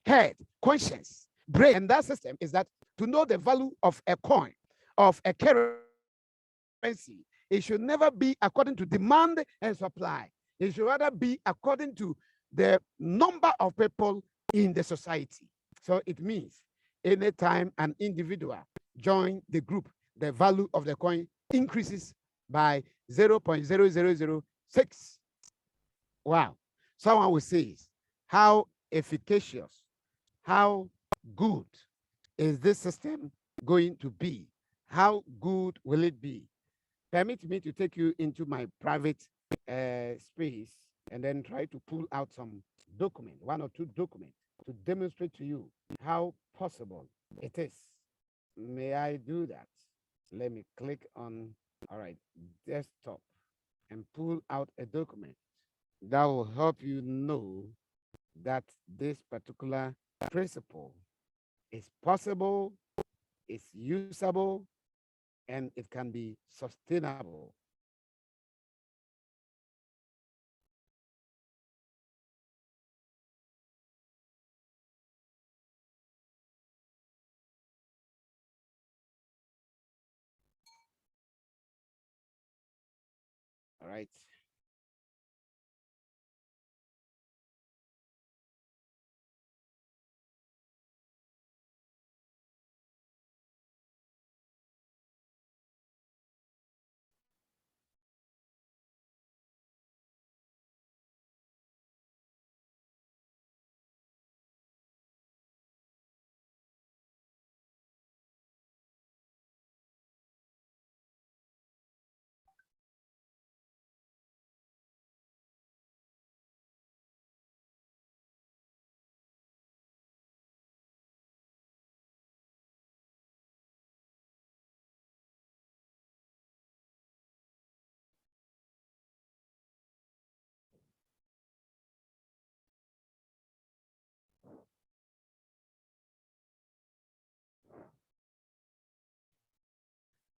[SPEAKER 1] head, conscience, brain, and that system is that to know the value of a coin, of a currency, it should never be according to demand and supply. It should rather be according to the number of people in the society. So it means anytime an individual join the group, the value of the coin increases by 0.0006. Wow. Someone will say, how efficacious, how good is this system going to be? How good will it be? Permit me to take you into my private space and then try to pull out some document, one or two documents, to demonstrate to you how possible it is. May I do that? Let me click on, all right, desktop, and pull out a document that will help you know that this particular principle is possible, is usable, and it can be sustainable. All right.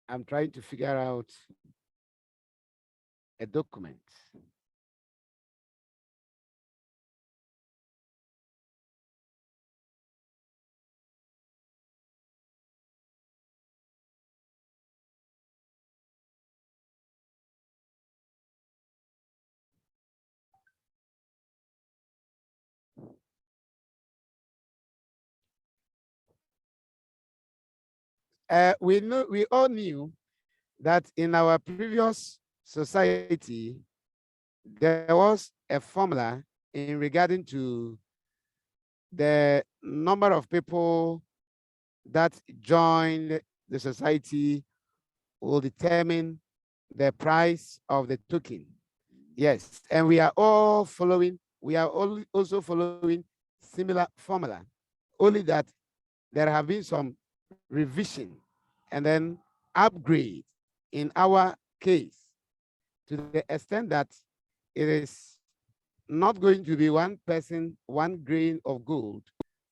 [SPEAKER 1] I'm trying to figure out a document. We all knew that in our previous society, there was a formula in regarding to the number of people that joined the society will determine the price of the token. Yes, and we are all following, we are all also following similar formula, only that there have been some revision and then upgrade in our case to the extent that it is not going to be one person, one grain of gold,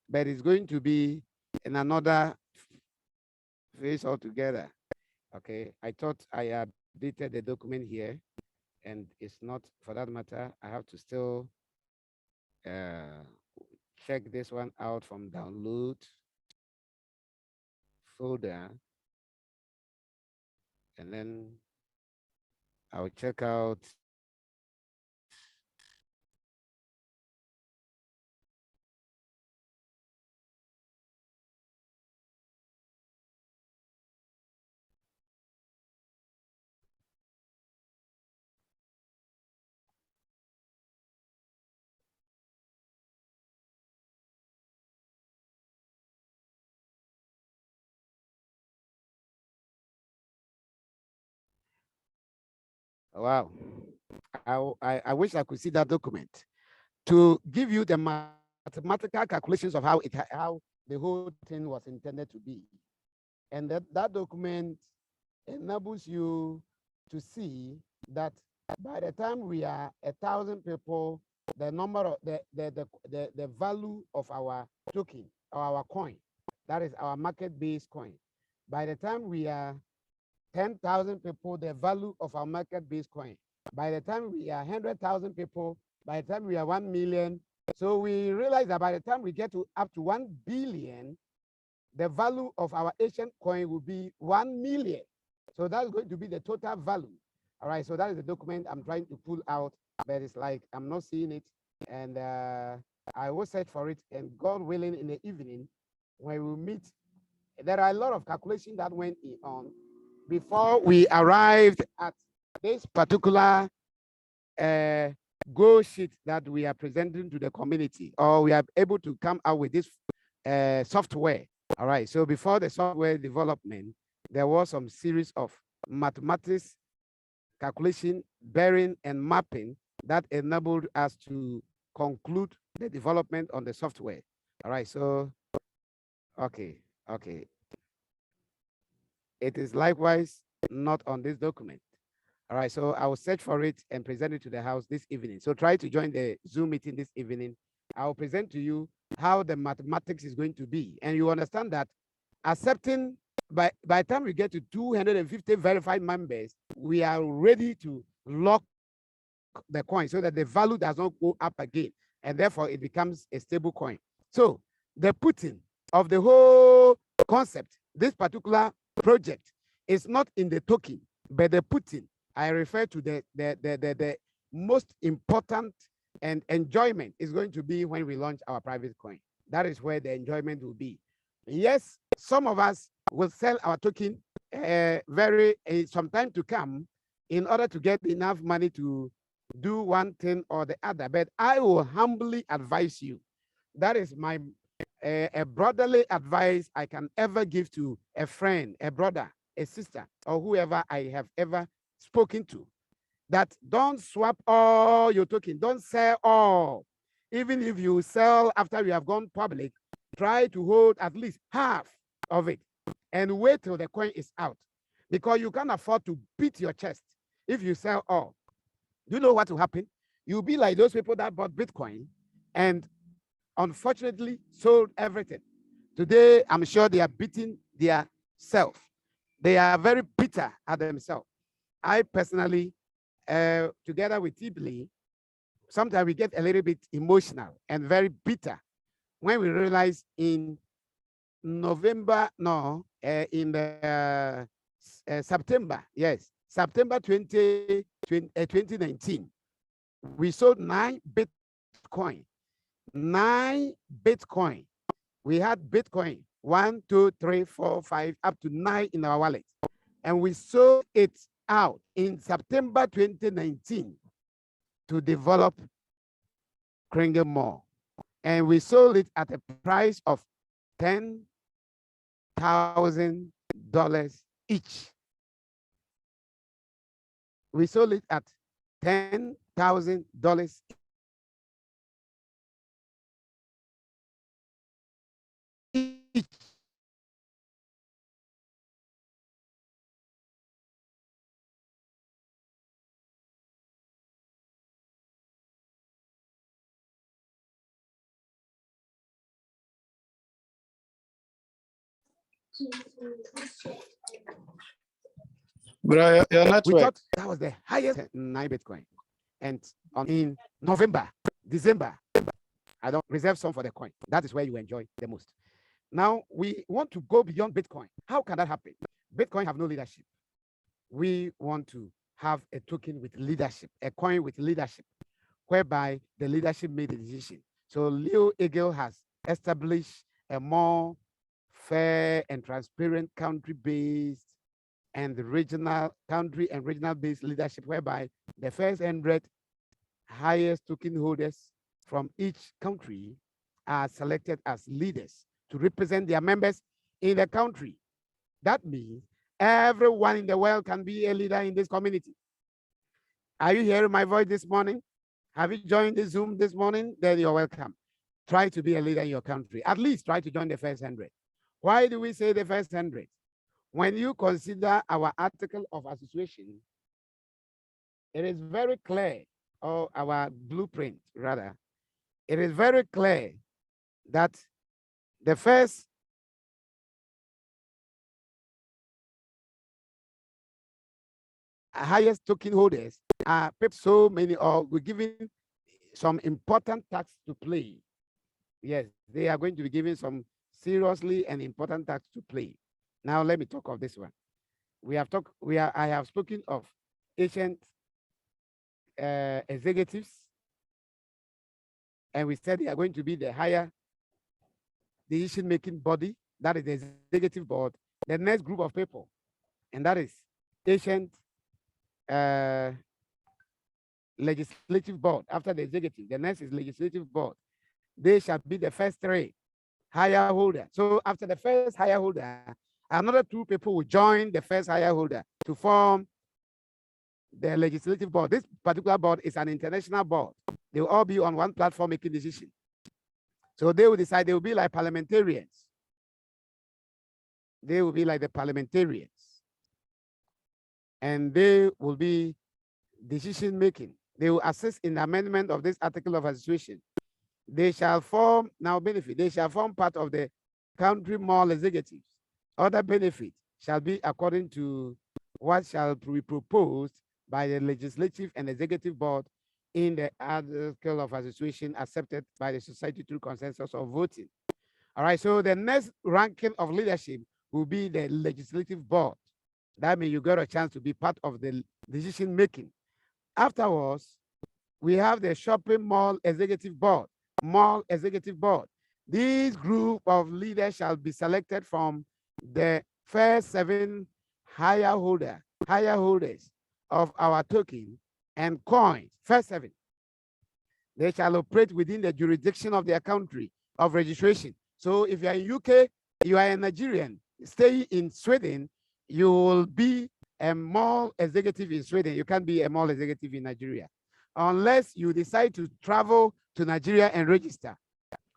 [SPEAKER 1] but it's going to be in another phase altogether. Okay, I thought I updated the document here, and it's not, for that matter, I have to still uh, check this one out from download folder, and then I'll check out Wow. I wish I could see that document to give you the mathematical calculations of how the whole thing was intended to be. And that document enables you to see that by the time we are 1,000 people, the number of the value of our token or our coin, that is our market-based coin. By the time we are 10,000 people, the value of our market-based coin. By the time we are 100,000 people, by the time we are 1 million, so we realize that by the time we get to up to 1 billion, the value of our ancient coin will be 1 million. So that's going to be the total value. All right, so that is the document I'm trying to pull out, but it's like I'm not seeing it. And I will search for it, and God willing, in the evening, when we meet, there are a lot of calculations that went on before we arrived at this particular goal sheet that we are presenting to the community, or we are able to come out with this software. All right, so before the software development, there was some series of mathematics, calculation, bearing, and mapping that enabled us to conclude the development on the software. All right, so, okay. It is likewise not on this document. All right, so I will search for it and present it to the house this evening. So try to join the Zoom meeting this evening. I will present to you how the mathematics is going to be. And you understand that accepting, by the time we get to 250 verified members, we are ready to lock the coin so that the value does not go up again. And therefore, it becomes a stable coin. So the putting of the whole concept, this particular project, is not in the token, but the putting. I refer to the most important, and enjoyment is going to be when we launch our private coin. That is where the enjoyment will be. Yes, some of us will sell our token some time to come in order to get enough money to do one thing or the other. But I will humbly advise you. That is my a brotherly advice I can ever give to a friend, a brother, a sister, or whoever I have ever spoken to, that don't swap all your token, don't sell all. Even if you sell after you have gone public, try to hold at least half of it and wait till the coin is out, because you can't afford to beat your chest if you sell all. You know what will happen? You'll be like those people that bought Bitcoin and unfortunately sold everything. Today, I'm sure they are beating their self. They are very bitter at themselves. I personally, together with Tibli, sometimes we get a little bit emotional and very bitter when we realize in November, no, in September, yes, September 2019, we sold 9 Bitcoin. 9 Bitcoin. We had Bitcoin 1, 2, 3, 4, 5, up to 9 in our wallet. And we sold it out in September 2019 to develop Kringle Mall. And we sold it at a price of $10,000 each. We sold it at $10,000 each.
[SPEAKER 2] Bro, your network.
[SPEAKER 1] We thought that was the highest 9 Bitcoin. And in November, December, I don't reserve some for the coin. That is where you enjoy the most. Now, we want to go beyond Bitcoin. How can that happen? Bitcoin have no leadership. We want to have a token with leadership, a coin with leadership, whereby the leadership made a decision. So Leo Eagle has established a more fair and transparent country-based and the regional country and regional-based leadership, whereby the first 100 highest token holders from each country are selected as leaders to represent their members in the country. That means everyone in the world can be a leader in this community. Are you hearing my voice this morning? Have you joined the Zoom this morning? Then you're welcome. Try to be a leader in your country. At least try to join the first 100. Why do we say the first 100? When you consider our article of association, it is very clear, or our blueprint rather, it is very clear that the first highest token holders are so many, or we're giving some important tasks to play. Yes, they are going to be given some seriously and important tasks to play. Now let me talk of this one. I have spoken of ancient executives, and we said they are going to be the higher decision-making body, that is the executive board. The next group of people, and that is ancient legislative board. After the executive, the next is legislative board. They shall be the first 3 higher holder. So after the first higher holder, another 2 people will join the first higher holder to form the legislative board. This particular board is an international board. They will all be on one platform making decisions. So they will decide, they will be like parliamentarians. They will be like the parliamentarians. And they will be decision making. They will assist in the amendment of this article of association. They shall form, now benefit, they shall form part of the country mall executives. Other benefit shall be according to what shall be proposed by the legislative and executive board in the article of association accepted by the society through consensus of voting. All right, so the next ranking of leadership will be the legislative board. That means you got a chance to be part of the decision making. Afterwards, we have the shopping mall executive board. Mall executive board. This group of leaders shall be selected from the first 7 higher holders of our token and coins. First 7. They shall operate within the jurisdiction of their country of registration. So if you are in UK, you are a Nigerian, stay in Sweden, you will be a mall executive in Sweden. You can't be a mall executive in Nigeria unless you decide to travel to Nigeria and register,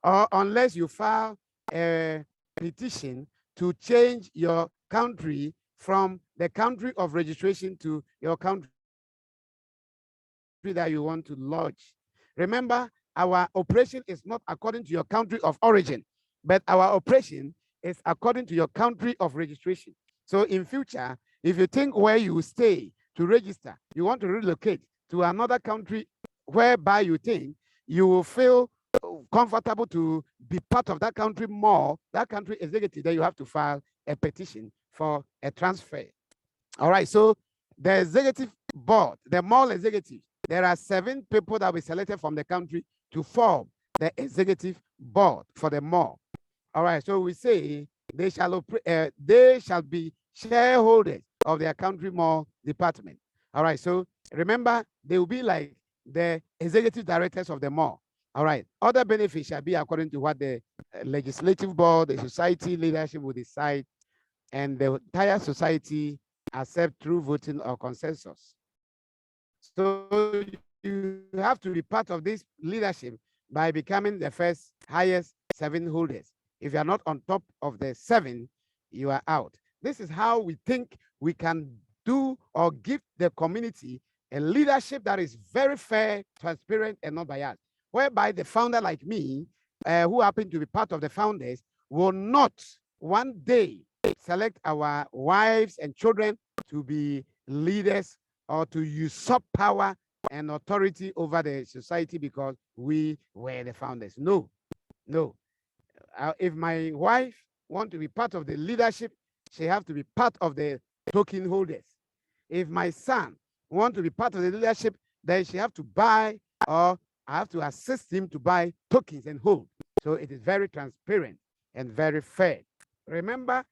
[SPEAKER 1] or unless you file a petition to change your country from the country of registration to your country that you want to lodge. Remember, our operation is not according to your country of origin, but our operation is according to your country of registration. So in future, if you think where you stay to register, you want to relocate to another country whereby you think you will feel comfortable to be part of that country more, that country executive, then you have to file a petition for a transfer. All right, so the executive board, the mall executive, there are 7 people that we selected from the country to form the executive board for the mall. All right, so we say they shall be shareholders of their country mall department. All right, so remember, they will be like the executive directors of the mall. All right, other benefits shall be according to what the legislative board, the society leadership will decide, and the entire society accept through voting or consensus. So you have to be part of this leadership by becoming the first highest 7 holders. If you are not on top of the 7, you are out. This is how we think we can do or give the community a leadership that is very fair, transparent, and not biased, whereby the founder like me, who happen to be part of the founders, will not one day select our wives and children to be leaders or to usurp power and authority over the society because we were the founders. No, no. If my wife want to be part of the leadership, she have to be part of the token holders. If my son want to be part of the leadership, then she have to buy, or I have to assist him to buy tokens and hold. So it is very transparent and very fair. Remember,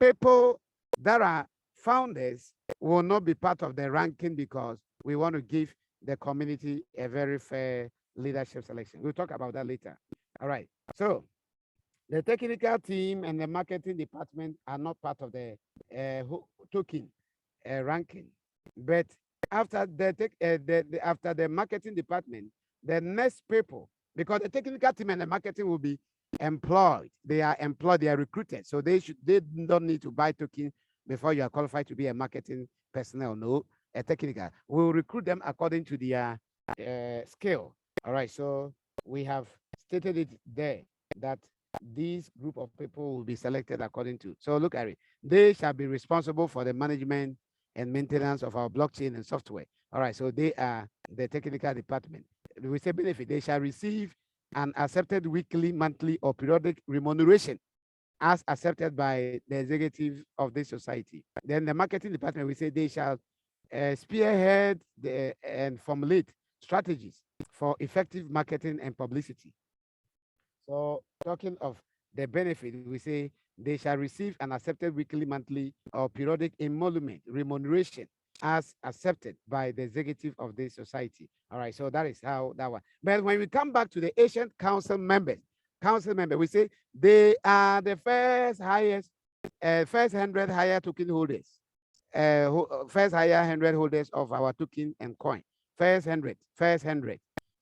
[SPEAKER 1] people that are founders will not be part of the ranking because we want to give the community a very fair leadership selection. We'll talk about that later. All right. So the technical team and the marketing department are not part of the token ranking, but after after the marketing department, the next people, because the technical team and the marketing will be employed. They are employed, they are recruited. So they don't need to buy token before you are qualified to be a marketing personnel. No, a technical. We'll recruit them according to their skill. All right. So we have stated it there that this group of people will be selected according to. So look at it. They shall be responsible for the management and maintenance of our blockchain and software. All right. So they are the technical department. We say benefit. They shall receive an accepted weekly, monthly, or periodic remuneration as accepted by the executive of this society. Then the marketing department, we say they shall spearhead and formulate strategies for effective marketing and publicity. So talking of the benefit, we say they shall receive an accepted weekly, monthly, or periodic emolument, remuneration as accepted by the executive of this society. All right, so that is how that one. But when we come back to the ancient council member, we say they are the first 100 higher token holders, first higher 100 holders of our token and coin. First 100.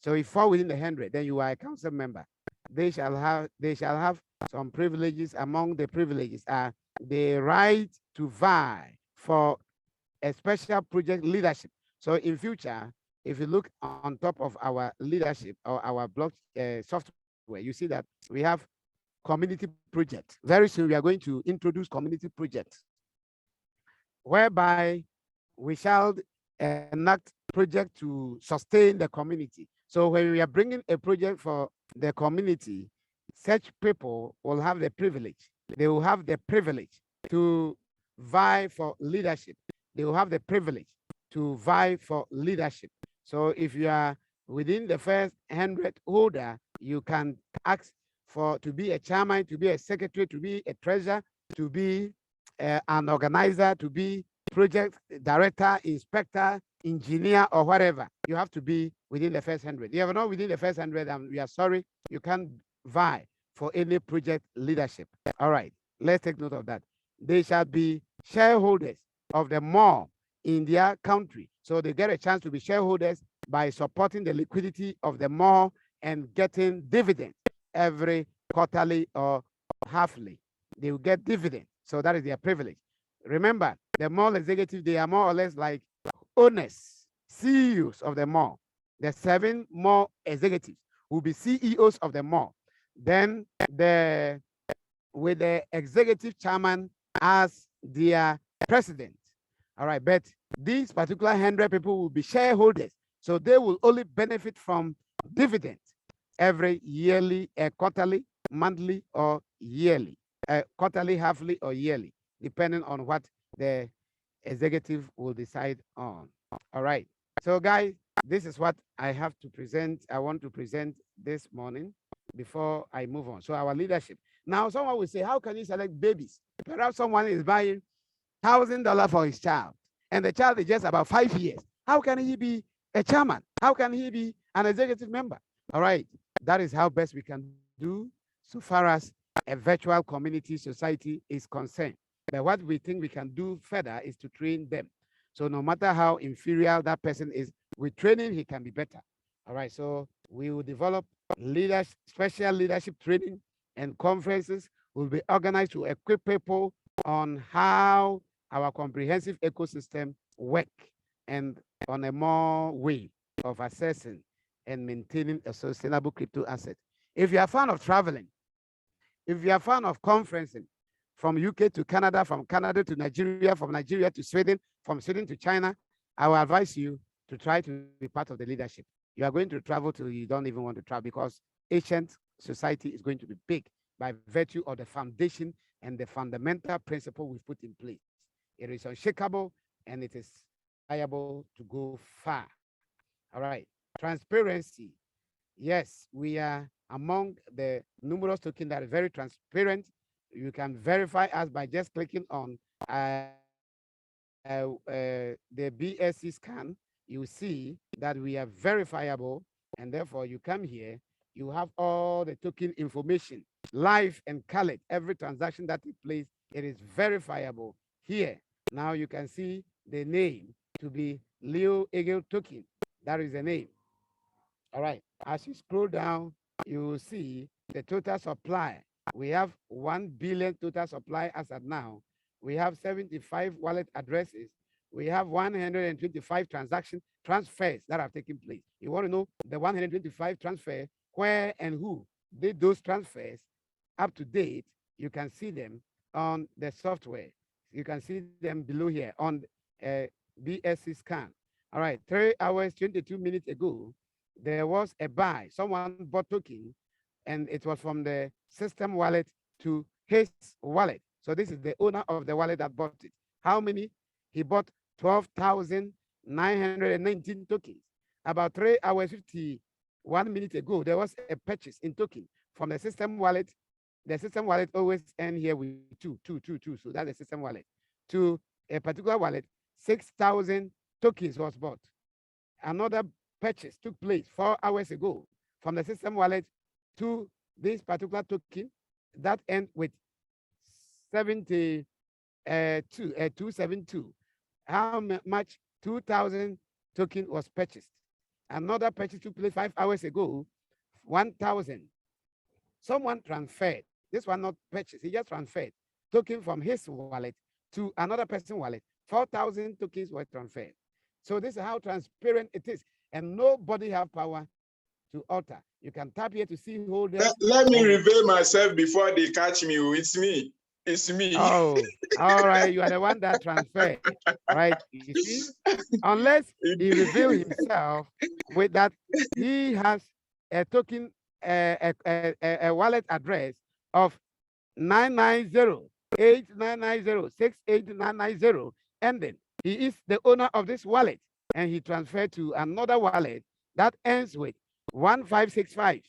[SPEAKER 1] So if you fall within the 100, then you are a council member. They shall have some privileges. Among the privileges are the right to vie for a special project leadership. So in future, if you look on top of our leadership or our block software, you see that we have community projects. Very soon, we are going to introduce community projects, whereby we shall enact project to sustain the community. So when we are bringing a project for the community, such people will have the privilege. They will have the privilege to vie for leadership. They will have the privilege to vie for leadership. So if you are within the first 100 holder, you can ask for to be a chairman, to be a secretary, to be a treasurer, to be an organizer, to be project director, inspector, engineer, or whatever. You have to be within the first 100. If you are not within the first 100, we are sorry, you can't vie for any project leadership. All right, let's take note of that. They shall be shareholders of the mall in their country. So they get a chance to be shareholders by supporting the liquidity of the mall and getting dividends every quarterly or halfly. They will get dividends. So that is their privilege. Remember, the mall executive, they are more or less like owners, CEOs of the mall. The 7 mall executives will be CEOs of the mall. Then with the executive chairman as their president. All right, but these particular 100 people will be shareholders. So they will only benefit from dividends every yearly, quarterly, monthly, or yearly, quarterly, halfly, or yearly, depending on what the executive will decide on. All right. So, guys, this is what I have to present. I want to present this morning before I move on. So, our leadership. Now, someone will say, how can you select babies? Perhaps someone is buying $1,000 for his child, and the child is just about 5 years. How can he be a chairman? How can he be an executive member? All right. That is how best we can do so far as a virtual community society is concerned. But what we think we can do further is to train them. So no matter how inferior that person is, with training, he can be better. All right. So we will develop special leadership training and conferences will be organized to equip people on how our comprehensive ecosystem work and on a more way of assessing and maintaining a sustainable crypto asset. If you are a fan of traveling, if you are a fan of conferencing, from UK to Canada, from Canada to Nigeria, from Nigeria to Sweden, from Sweden to China, I will advise you to try to be part of the leadership. You are going to travel till you don't even want to travel, because ancient society is going to be big by virtue of the foundation and the fundamental principle we've put in place. It is unshakable and it is liable to go far. All right. Transparency. Yes, we are among the numerous tokens that are very transparent. You can verify us by just clicking on the BSC scan. You see that we are verifiable, and therefore you come here, you have all the token information, live and colored. Every transaction that takes place, it is verifiable here. Now you can see the name to be Leo Eagle token. That is the name. All right. As you scroll down, you will see the total supply. We have 1 billion total supply as at now. We have 75 wallet addresses. We have 125 transfers that have taken place. You want to know the 125 transfer, where and who did those transfers up to date? You can see them on the software. You can see them below here on uh, BSC scan. All right, 3 hours, 22 minutes ago, there was a buy. Someone bought token, and it was from the system wallet to his wallet. So this is the owner of the wallet that bought it. How many? He bought 12,919 tokens. About 3 hours, 51 minutes ago, there was a purchase in token from the system wallet. The system wallet always end here with two. So that's the system wallet. To a particular wallet, 6,000 tokens was bought. Another purchase took place 4 hours ago from the system wallet to this particular token that end with 272. How much? 2,000 token was purchased. Another purchase took place 5 hours ago, 1,000. Someone transferred. This one not purchased. He just transferred token from his wallet to another person's wallet. 4,000 tokens were transferred. So this is how transparent it is, and nobody have power to alter. You can tap here to see holders.
[SPEAKER 2] Let me reveal myself before they catch me. It's me. It's me.
[SPEAKER 1] Oh, all right. You are the one that transferred, right? You see, unless he reveal himself with that, he has a token, a wallet address of 990-8990-68990 ending. He is the owner of this wallet, and he transferred to another wallet that ends with 1565.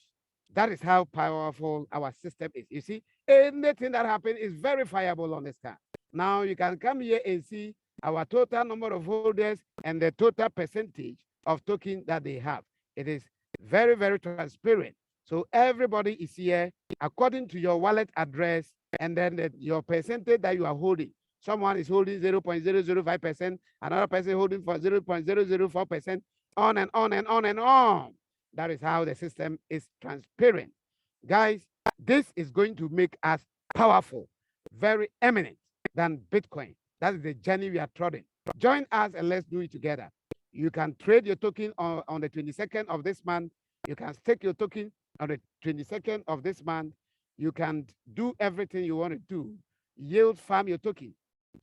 [SPEAKER 1] That is how powerful our system is. You see, anything that happens is verifiable on the scan. Now you can come here and see our total number of holders and the total percentage of token that they have. It is very, very transparent. So everybody is here according to your wallet address and then your percentage that you are holding. Someone is holding 0.005%, another person holding for 0.004%, on and on and on and on. That is how the system is transparent. Guys, this is going to make us powerful, very eminent than Bitcoin. That is the journey we are trotting. Join us and let's do it together. You can trade your token on the 22nd of this month. You can stake your token on the 22nd of this month. You can do everything you want to do. Yield farm your token.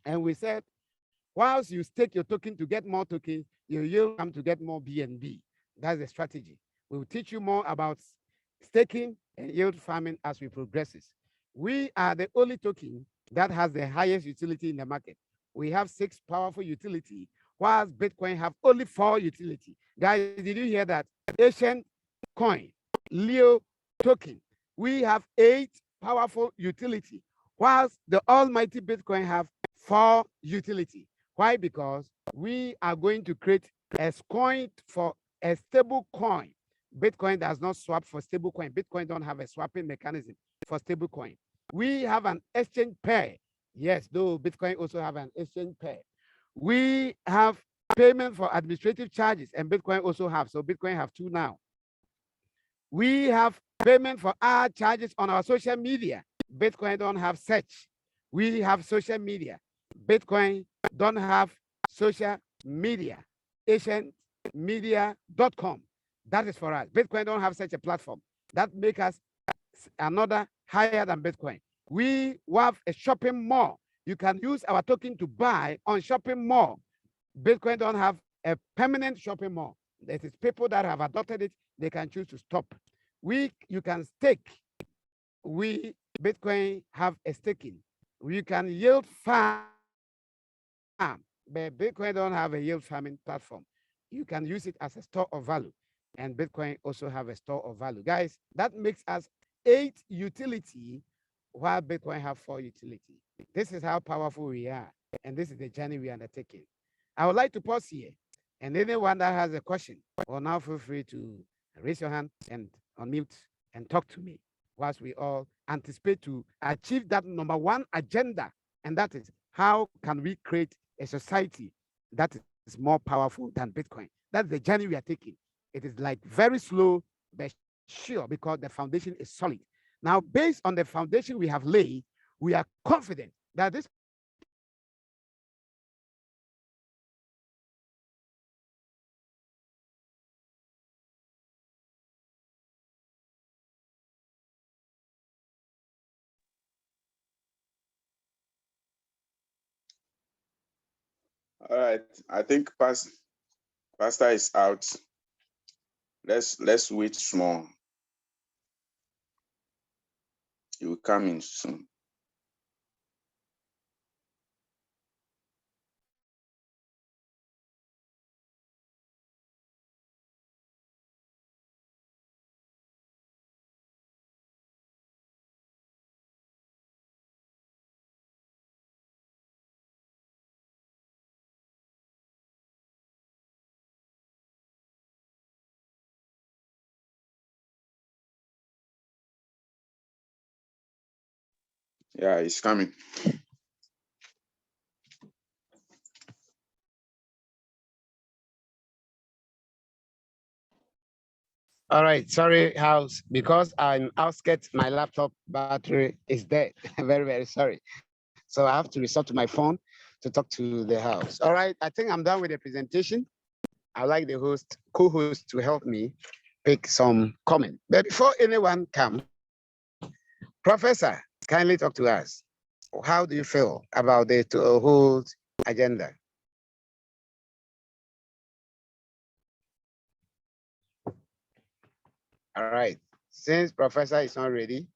[SPEAKER 1] And we said, whilst you stake your token to get more tokens, you yield farm to get more BNB. That's the strategy. We will teach you more about staking and yield farming as we progresses. We are the only token that has the highest utility in the market. We have 6 powerful utility, whilst Bitcoin have only 4 utility. Guys, did you hear that? Ancient coin, Leo token, we have 8 powerful utility, whilst the almighty Bitcoin have 4 utility. Why? Because we are going to create a coin for a stable coin. Bitcoin does not swap for stable coin. Bitcoin don't have a swapping mechanism for stable coin. We have an exchange pair. Yes, though Bitcoin also have an exchange pair. We have payment for administrative charges, and Bitcoin also have. So Bitcoin have 2 now. We have payment for ad charges on our social media. Bitcoin don't have search. We have social media. Bitcoin don't have social media. Asianmedia.com. That is for us. Bitcoin don't have such a platform. That make us another higher than Bitcoin. We have a shopping mall. You can use our token to buy on shopping mall. Bitcoin don't have a permanent shopping mall. It is people that have adopted it, they can choose to stop. You can stake. Bitcoin have a staking. You can yield farm, but Bitcoin don't have a yield farming platform. You can use it as a store of value, and Bitcoin also have a store of value. Guys, that makes us 8 utility, while Bitcoin have 4 utility. This is how powerful we are, and this is the journey we are undertaking. I would like to pause here, and anyone that has a question, will now feel free to raise your hand and unmute and talk to me, whilst we all anticipate to achieve that #1 agenda, and that is how can we create a society that is more powerful than Bitcoin. That's the journey we are taking. It is like very slow, but sure, because the foundation is solid. Now, based on the foundation we have laid, we are confident that this
[SPEAKER 3] All right, I think Pastor is out. Let's wait small. He will come in soon. Yeah, he's coming.
[SPEAKER 1] All right, sorry, house, because I'm outskirts, my laptop battery is dead. Very, very sorry. So I have to resort to my phone to talk to the house. All right, I think I'm done with the presentation. I'd like the co-host to help me pick some comment. But before anyone comes, Professor, kindly talk to us. How do you feel about the whole agenda? All right, since Professor is not ready,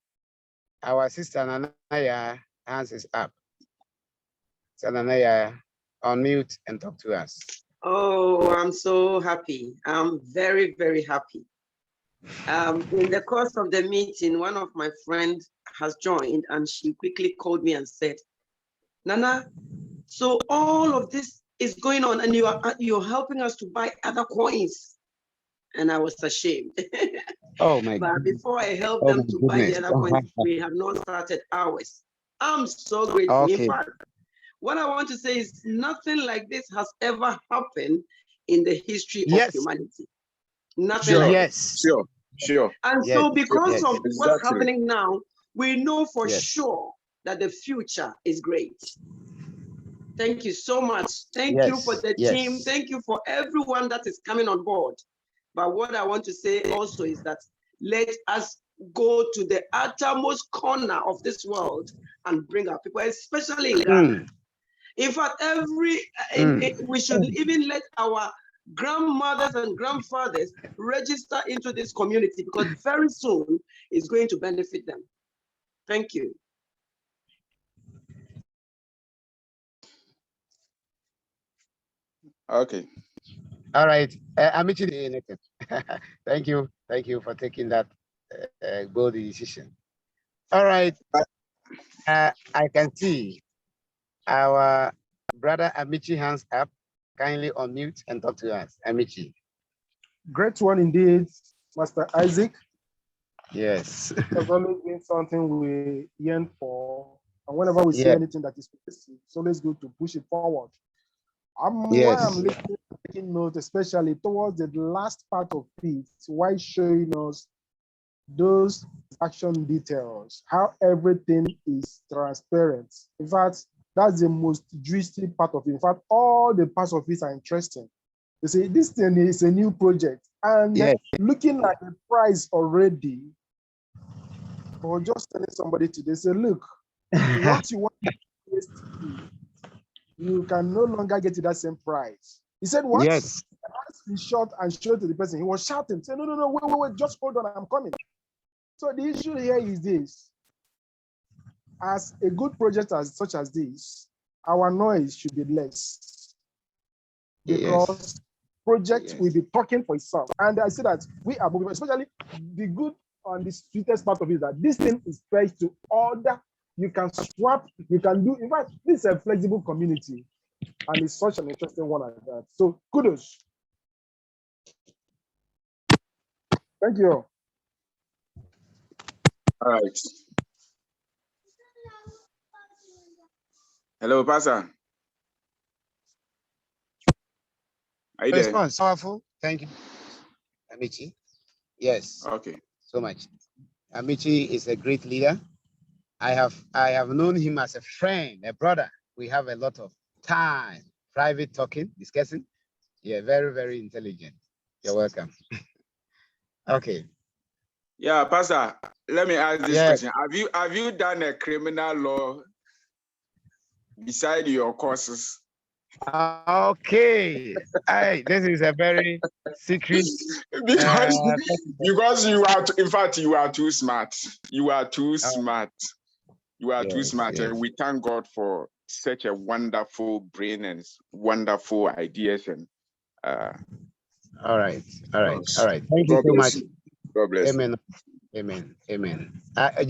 [SPEAKER 1] our sister Nanaya hands is up. So Nanaya, unmute and talk to us.
[SPEAKER 4] Oh, I'm so happy. I'm very, very happy. In the course of the meeting, one of my friends has joined and she quickly called me and said, Nana, so all of this is going on and you're helping us to buy other coins. And I was ashamed.
[SPEAKER 1] Oh my
[SPEAKER 4] But
[SPEAKER 1] goodness.
[SPEAKER 4] before I help them to buy the other coins, we have not started ours. I'm so grateful.
[SPEAKER 1] Okay.
[SPEAKER 4] In fact, what I want to say is nothing like this has ever happened in the history of humanity. Nothing like
[SPEAKER 1] this.
[SPEAKER 3] Sure.
[SPEAKER 4] And so because of what's happening now, we know for sure that the future is great. Thank you so much. Thank you for the team. Thank you for everyone that is coming on board. But what I want to say also is that let us go to the uttermost corner of this world and bring our people, especially in Ghana. In fact, we should even let our grandmothers and grandfathers register into this community because very soon it's going to benefit them. Thank you.
[SPEAKER 3] Okay.
[SPEAKER 1] All right. Amici, thank you. Thank you for taking that bold decision. All right. I can see our brother Amici hands up. Kindly unmute and talk to us. Amici.
[SPEAKER 5] Great one indeed, Master Isaac.
[SPEAKER 1] Yes.
[SPEAKER 5] It's always been something we yearn for. And whenever we see anything that is positive, it's always good to push it forward. Why I'm listening, taking note, especially towards the last part of it, why showing us those action details, how everything is transparent. In fact, that's the most juicy part of it. In fact, all the parts of it are interesting. You see, this thing is a new project, and looking at the price already, or just telling somebody today, say, look, what you want to you can no longer get to that same price. He said, what?
[SPEAKER 1] Yes.
[SPEAKER 5] He shot and showed to the person. He was shouting, say, no, wait, just hold on, I'm coming. So the issue here is this. As a good project such as this, our noise should be less. Because project will be talking for itself. And I see that we are moving, especially the good and the sweetest part of it is that this thing is placed to order. You can swap, you can do, in fact, this is a flexible community. And it's such an interesting one like that. So kudos. Thank you.
[SPEAKER 3] All right. Hello, Pastor. Are you there?
[SPEAKER 1] Response powerful. Thank you, Amici. Yes.
[SPEAKER 3] Okay.
[SPEAKER 1] So much. Amici is a great leader. I have known him as a friend, a brother. We have a lot of time, private talking, discussing. Yeah, very, very intelligent. You're welcome. Okay.
[SPEAKER 3] Yeah, Pastor, let me ask this question. Have you done a criminal law beside your courses?
[SPEAKER 1] Okay. This is a very secret.
[SPEAKER 3] because you are, in fact, you are too smart. You are too smart. You are too smart.
[SPEAKER 1] Yes.
[SPEAKER 3] And we thank God for such a wonderful brain and wonderful ideas. And
[SPEAKER 1] all right. Thank you
[SPEAKER 3] God
[SPEAKER 1] so much.
[SPEAKER 3] you. God bless
[SPEAKER 1] Amen. You. Amen. I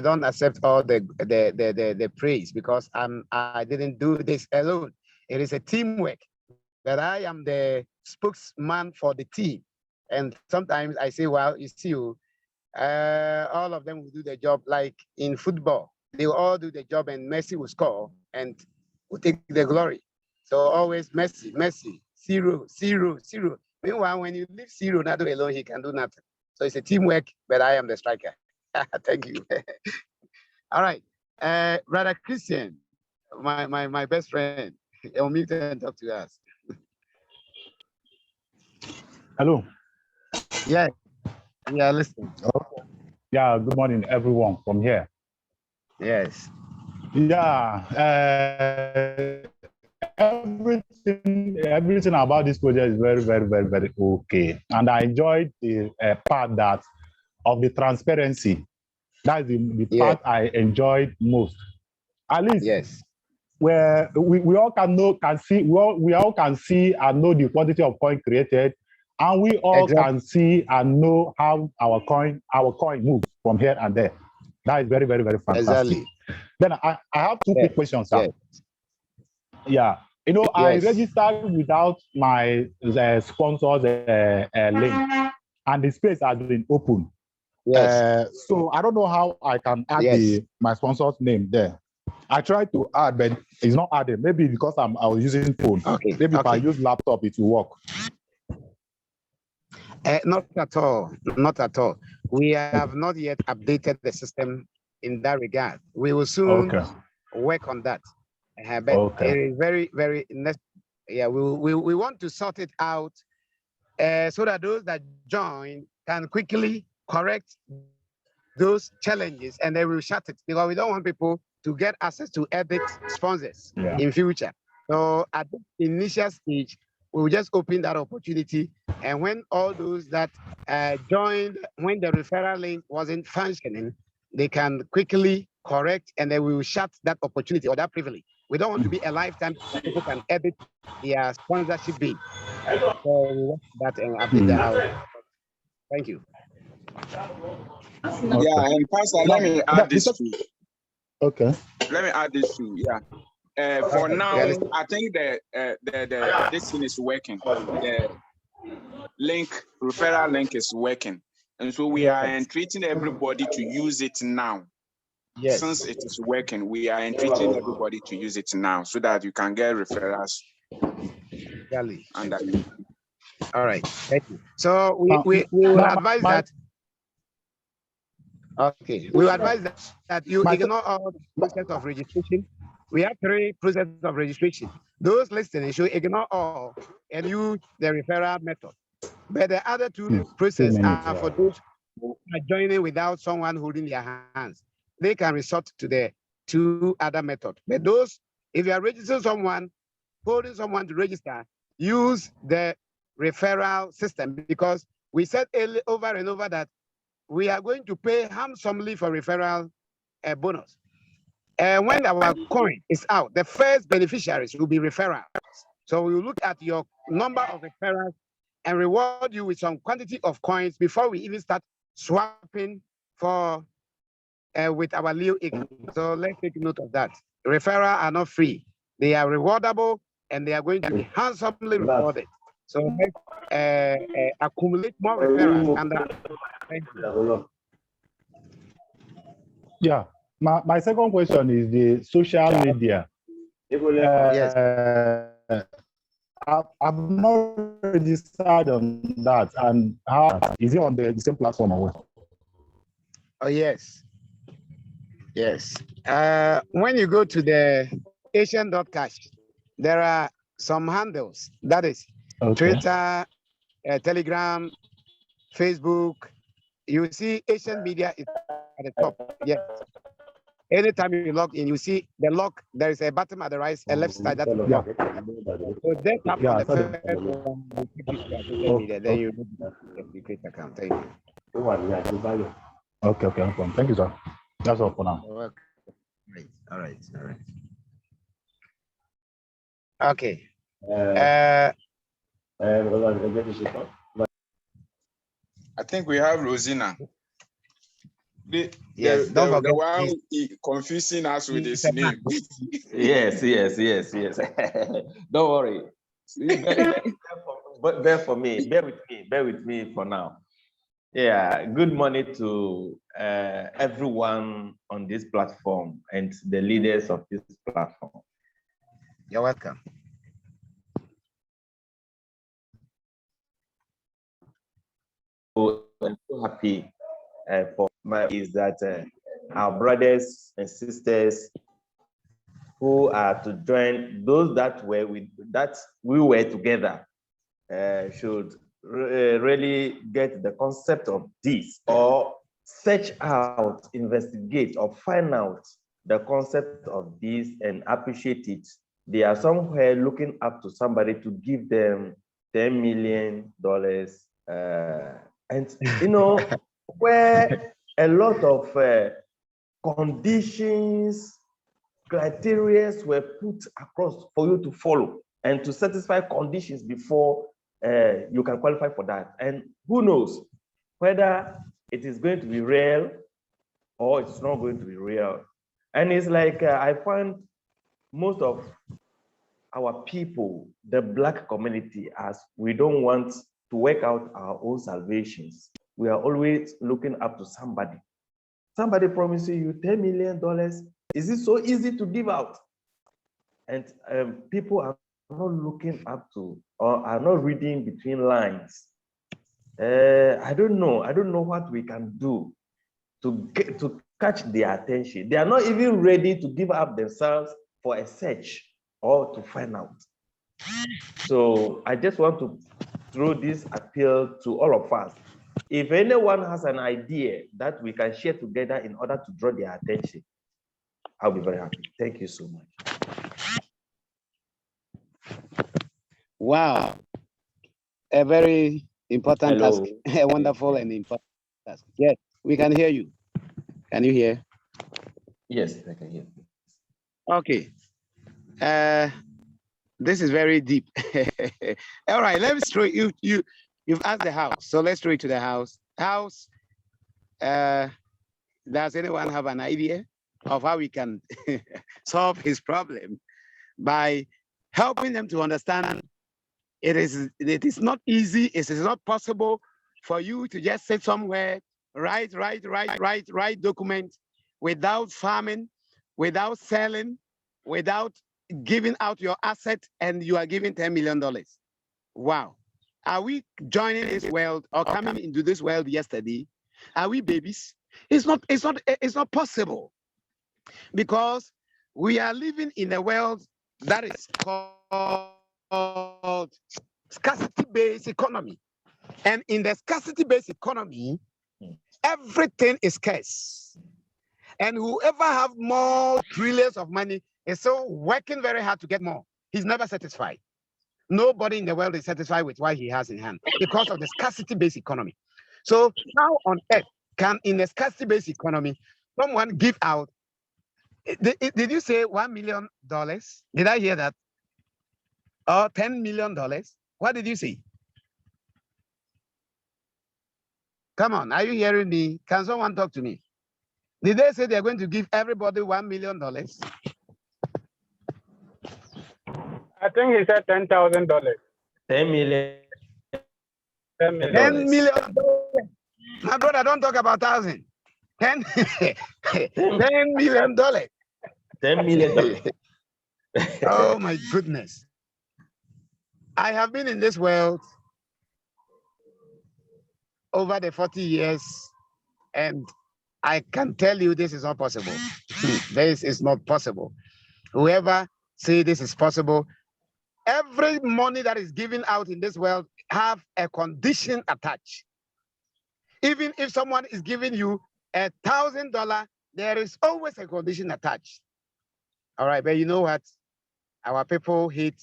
[SPEAKER 1] don't accept all the praise because I didn't do this alone. It is a teamwork. But I am the spokesman for the team. And sometimes I say, well, you see, all of them will do the job like in football. They will all do the job and Messi will score and will take the glory. So always Messi, 0, 0, 0. Meanwhile, when you leave Ronaldo alone, he can do nothing. So it's a teamwork, but I am the striker. Thank you. All right. Brother Christian, my best friend, I'll meet and talk to us.
[SPEAKER 6] Hello.
[SPEAKER 1] Yeah, listen.
[SPEAKER 6] Okay. Yeah, good morning, everyone from here.
[SPEAKER 1] Yes.
[SPEAKER 6] Yeah, everything about this project is very, very, very, very okay. And I enjoyed the part that of the transparency. That's the part I enjoyed most. At least, where we all can see, we all can see and know the quantity of coin created, and we all can see and know how our coin moves from here and there. That is very, very, very fantastic.
[SPEAKER 1] Exactly.
[SPEAKER 6] Then I have two quick questions, sir. Yeah, I registered without my sponsor's link, and the space has been open. So I don't know how I can add my sponsor's name there. I tried to add, but it's not added. Maybe because I was using phone.
[SPEAKER 1] Okay.
[SPEAKER 6] Maybe if I use laptop, it will work.
[SPEAKER 1] Not at all. Not at all. We have not yet updated the system in that regard. We will soon work on that. But it is very, very necessary. Yeah, we want to sort it out so that those that join can quickly correct those challenges and they will shut it, because we don't want people to get access to edit sponsors in future. So at this initial stage, we will just open that opportunity. And when all those that joined, when the referral link wasn't functioning, they can quickly correct and then we will shut that opportunity or that privilege. We don't want to be a lifetime that people can edit their sponsorship bid. So we want that and update that out. Thank you.
[SPEAKER 3] Yeah, and Pastor, let me add this too.
[SPEAKER 6] Okay.
[SPEAKER 3] Let me add this too. Yeah. For now, I think that this thing is working. The referral link is working, and so we are entreating everybody to use it now. Since it is working, we are entreating everybody to use it now so that you can get referrals.
[SPEAKER 1] All right. Thank you. So we will advise that. Okay, we will advise that you ignore all the process of registration. We have 3 processes of registration. Those listening should ignore all and use the referral method. But the other 2 processes are for those who are joining without someone holding their hands. They can resort to the 2 other methods. But those, if you are registering someone, holding someone to register, use the referral system, because we said over and over that we are going to pay handsomely for referral bonus. And when our coin is out, the first beneficiaries will be referrals. So we will look at your number of referrals and reward you with some quantity of coins before we even start swapping for with our Leo Eagle. So let's take note of that. Referrals are not free. They are rewardable and they are going to be handsomely rewarded. So let's accumulate more referrals.
[SPEAKER 6] Yeah. My second question is the social media. I've not registered on that. And how is it on the same platform or what?
[SPEAKER 1] Oh, yes. Yes. When you go to the Asian.cash, there are some handles. That is Twitter, Telegram, Facebook. You see Asian media is at the top. Yes. Anytime you log in, you see the lock. There is a button at the right, a left side. That's the lock. So then tap on the first one, you take you to social media. Then you create account. Thank you.
[SPEAKER 6] Okay, thank you, sir. That's all for now.
[SPEAKER 1] All right. Okay.
[SPEAKER 3] I think we have Rosina. The one confusing us with his name.
[SPEAKER 7] Yes. Don't worry. Bear with me for now. Yeah, good morning to everyone on this platform and the leaders of this platform.
[SPEAKER 1] You're welcome.
[SPEAKER 7] I'm so happy for my is that our brothers and sisters who are to join those that we were together should really get the concept of this, or search out, investigate, or find out the concept of this and appreciate it. They are somewhere looking up to somebody to give them $10 million. And you know, where a lot of conditions, criteria were put across for you to follow and to satisfy conditions before you can qualify for that. And who knows whether it is going to be real or it's not going to be real. And it's like I find most of our people, the Black community, as we don't want to work out our own salvations. We are always looking up to somebody. Somebody promising you $10 million. Is it so easy to give out? And people are not looking up to or are not reading between lines. I don't know what we can do to catch their attention. They are not even ready to give up themselves for a search or to find out. So I just want to throw this appeal to all of us. If anyone has an idea that we can share together in order to draw their attention, I'll be very happy. Thank you so much.
[SPEAKER 1] Wow. A very important task. A wonderful and important task. Yes, we can hear you. Can you hear?
[SPEAKER 7] Yes, I can hear.
[SPEAKER 1] Okay. This is very deep. All right, let's throw you've asked the house, so let's throw it to the house. House, does anyone have an idea of how we can solve his problem by helping them to understand it is not easy, it is not possible for you to just sit somewhere, write documents without farming, without selling, without giving out your asset, and you are giving $10 million. Wow. Are we joining this world or coming into this world yesterday? Are we babies? It's not possible, because we are living in a world that is called scarcity-based economy. And in the scarcity-based economy, everything is scarce. And whoever have more trillions of money is still working very hard to get more. He's never satisfied. Nobody in the world is satisfied with what he has in hand because of the scarcity-based economy. So how on earth can, in a scarcity-based economy, someone give out? Did you say $1 million? Did I hear that? Or $10 million? What did you say? Come on, are you hearing me? Can someone talk to me? Did they say they're going to give everybody $1 million?
[SPEAKER 8] I think he said $10,000.
[SPEAKER 7] $10 million.
[SPEAKER 1] $10 million. My brother, don't talk about thousand. $10 million.
[SPEAKER 7] $10 million.
[SPEAKER 1] Oh my goodness. I have been in this world over the 40 years, and I can tell you this is not possible. This is not possible. Whoever say this is possible, every money that is given out in this world have a condition attached. Even if someone is giving you $1,000, there is always a condition attached. All right, but you know what? Our people hate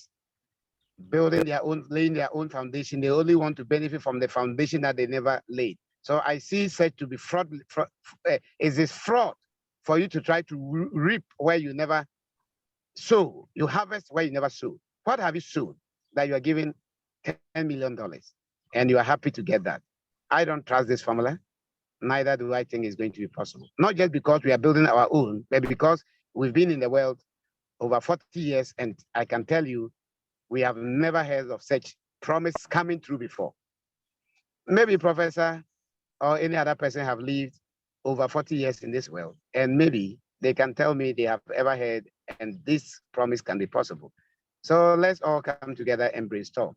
[SPEAKER 1] building their own, laying their own foundation. They only want to benefit from the foundation that they never laid. So I see such to be fraud. Is this fraud for you to try to reap where you never sow? You harvest where you never sow. What have you sown that you are giving $10 million and you are happy to get that? I don't trust this formula. Neither do I think it's going to be possible. Not just because we are building our own, but because we've been in the world over 40 years, and I can tell you, we have never heard of such promise coming through before. Maybe Professor or any other person have lived over 40 years in this world, and maybe they can tell me they have ever heard, and this promise can be possible. So let's all come together and brainstorm.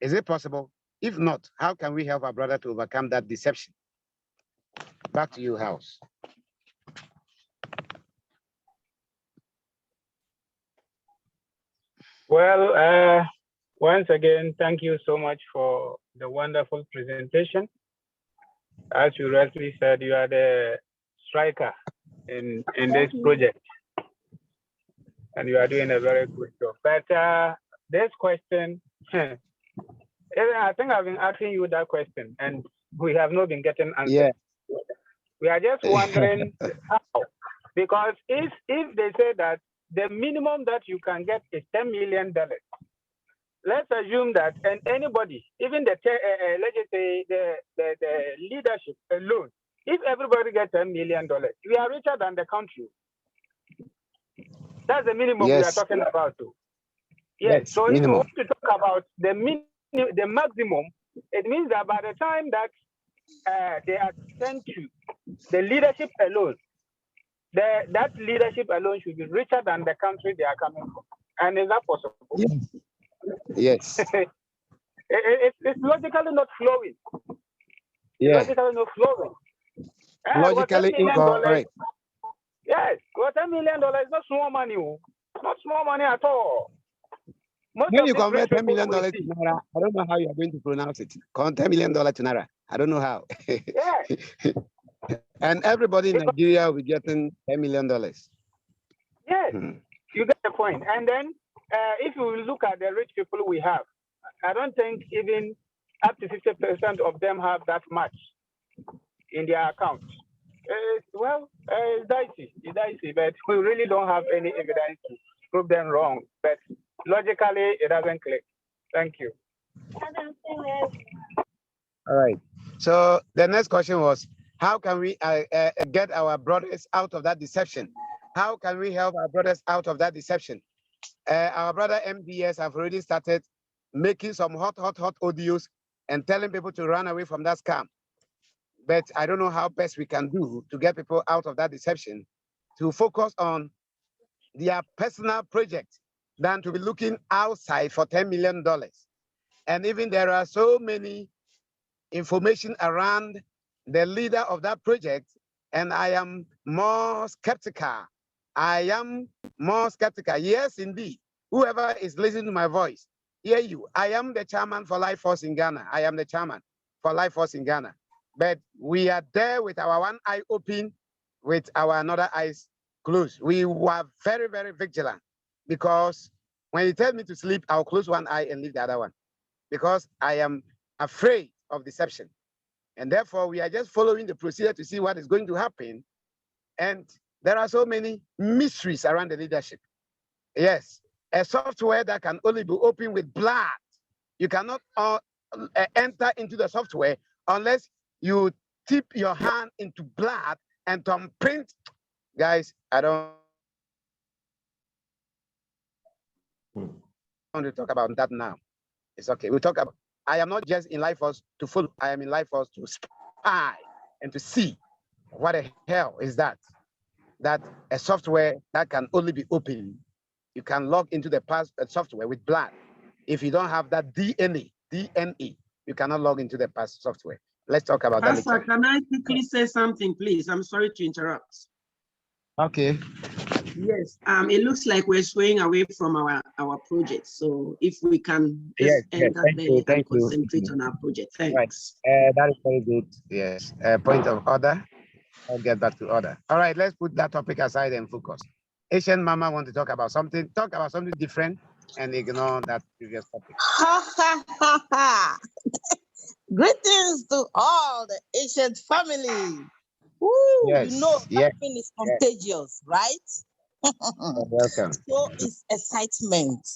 [SPEAKER 1] Is it possible? If not, how can we help our brother to overcome that deception? Back to you, House.
[SPEAKER 8] Well, once again, thank you so much for the wonderful presentation. As you rightly said, you are the striker in this project, and you are doing a very good job. But this question, I think I've been asking you that question, and we have not been getting answers.
[SPEAKER 1] Yeah.
[SPEAKER 8] We are just wondering how, because if they say that the minimum that you can get is $10 million, let's assume that, and anybody, even the let's just say the leadership alone, if everybody gets $10 million, we are richer than the country. That's the minimum we are talking about too. Yes. So minimum. If you want to talk about the maximum, it means that by the time that they are sent to the leadership alone, that leadership alone should be richer than the country they are coming from. And is that possible?
[SPEAKER 1] Yes.
[SPEAKER 8] It's logically not flowing.
[SPEAKER 1] Yeah.
[SPEAKER 8] Logically not flowing.
[SPEAKER 1] Logically incorrect.
[SPEAKER 8] Yes. Well, $10 million is not small money. It's not small money at all.
[SPEAKER 1] When you convert $10 million to Naira, I don't know how you are going to pronounce it. $10 million to Naira. I don't know how.
[SPEAKER 8] Yeah.
[SPEAKER 1] And everybody in Nigeria will be getting $10 million.
[SPEAKER 8] Yes, you get the point. And then if you look at the rich people we have, I don't think even up to 50% of them have that much in their account. It's dicey, but we really don't have any evidence to prove them wrong. But logically, it doesn't click. Thank you.
[SPEAKER 1] All right. So the next question was, how can we get our brothers out of that deception? How can we help our brothers out of that deception? Our brother MDS have already started making some hot audios and telling people to run away from that scam. But I don't know how best we can do to get people out of that deception, to focus on their personal project than to be looking outside for $10 million. And even there are so many information around the leader of that project, and I am more skeptical. Yes, indeed. Whoever is listening to my voice, hear you. I am the chairman for Life Force in Ghana. I am the chairman for Life Force in Ghana. But we are there with our one eye open, with our another eyes closed. We were very, very vigilant, because when you tell me to sleep, I'll close one eye and leave the other one, because I am afraid of deception. And therefore, we are just following the procedure to see what is going to happen. And there are so many mysteries around the leadership. Yes, a software that can only be opened with blood. You cannot enter into the software unless you dip your hand into blood and thumbprint. Guys, I don't want to talk about that now. It's okay. We'll talk about, I am not just in Life Force to follow. I am in Life Force to spy and to see what the hell is that. That a software that can only be opened. You can log into the software with blood. If you don't have that DNA, you cannot log into the PASS software. Let's talk about that later.
[SPEAKER 4] Can I quickly say something, please? I'm sorry to interrupt.
[SPEAKER 1] Okay.
[SPEAKER 4] Yes, it looks like we're swaying away from our project. So if we can just end that there and concentrate on our project. Thanks.
[SPEAKER 1] Right. That is very good. Yes. Point of order. I'll get back to order. All right, let's put that topic aside and focus. Asian Mama want to talk about something different and ignore that previous topic.
[SPEAKER 9] Greetings to all the Asian family. Woo,
[SPEAKER 1] yes,
[SPEAKER 9] you know, something is contagious, right?
[SPEAKER 1] Welcome.
[SPEAKER 9] So is excitement.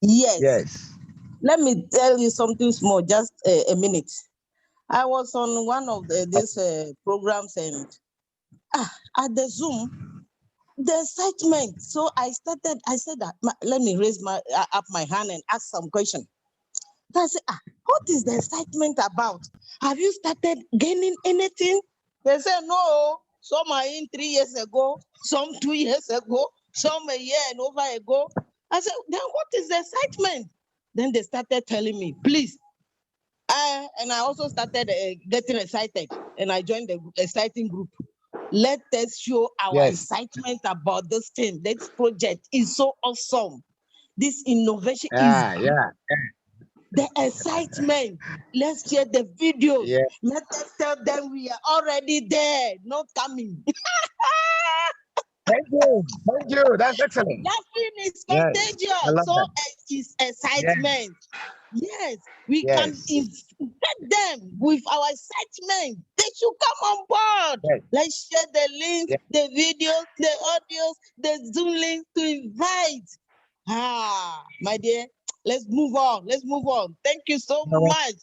[SPEAKER 9] Yes.
[SPEAKER 1] Yes.
[SPEAKER 9] Let me tell you something small, just a minute. I was on one of these programs and at the Zoom, the excitement. So I said that, let me raise up my hand and ask some question. I said, what is the excitement about? Have you started gaining anything? They said, no, some are in 3 years ago, some 2 years ago, some a year and over ago. I said, then what is the excitement? Then they started telling me, please. And I also started getting excited and I joined the exciting group. Let us show our excitement about this thing. This project is so awesome. This innovation is the excitement. Let's share the videos.
[SPEAKER 1] Yeah.
[SPEAKER 9] Let us tell them we are already there, not coming.
[SPEAKER 1] Thank you. That's excellent.
[SPEAKER 9] Laughing is contagious. So it is excitement. Yes, we can infect them with our excitement. They should come on board. Let's share the links, the videos, the audios, the Zoom links to invite. My dear, let's move on. Let's move on. Thank you so much,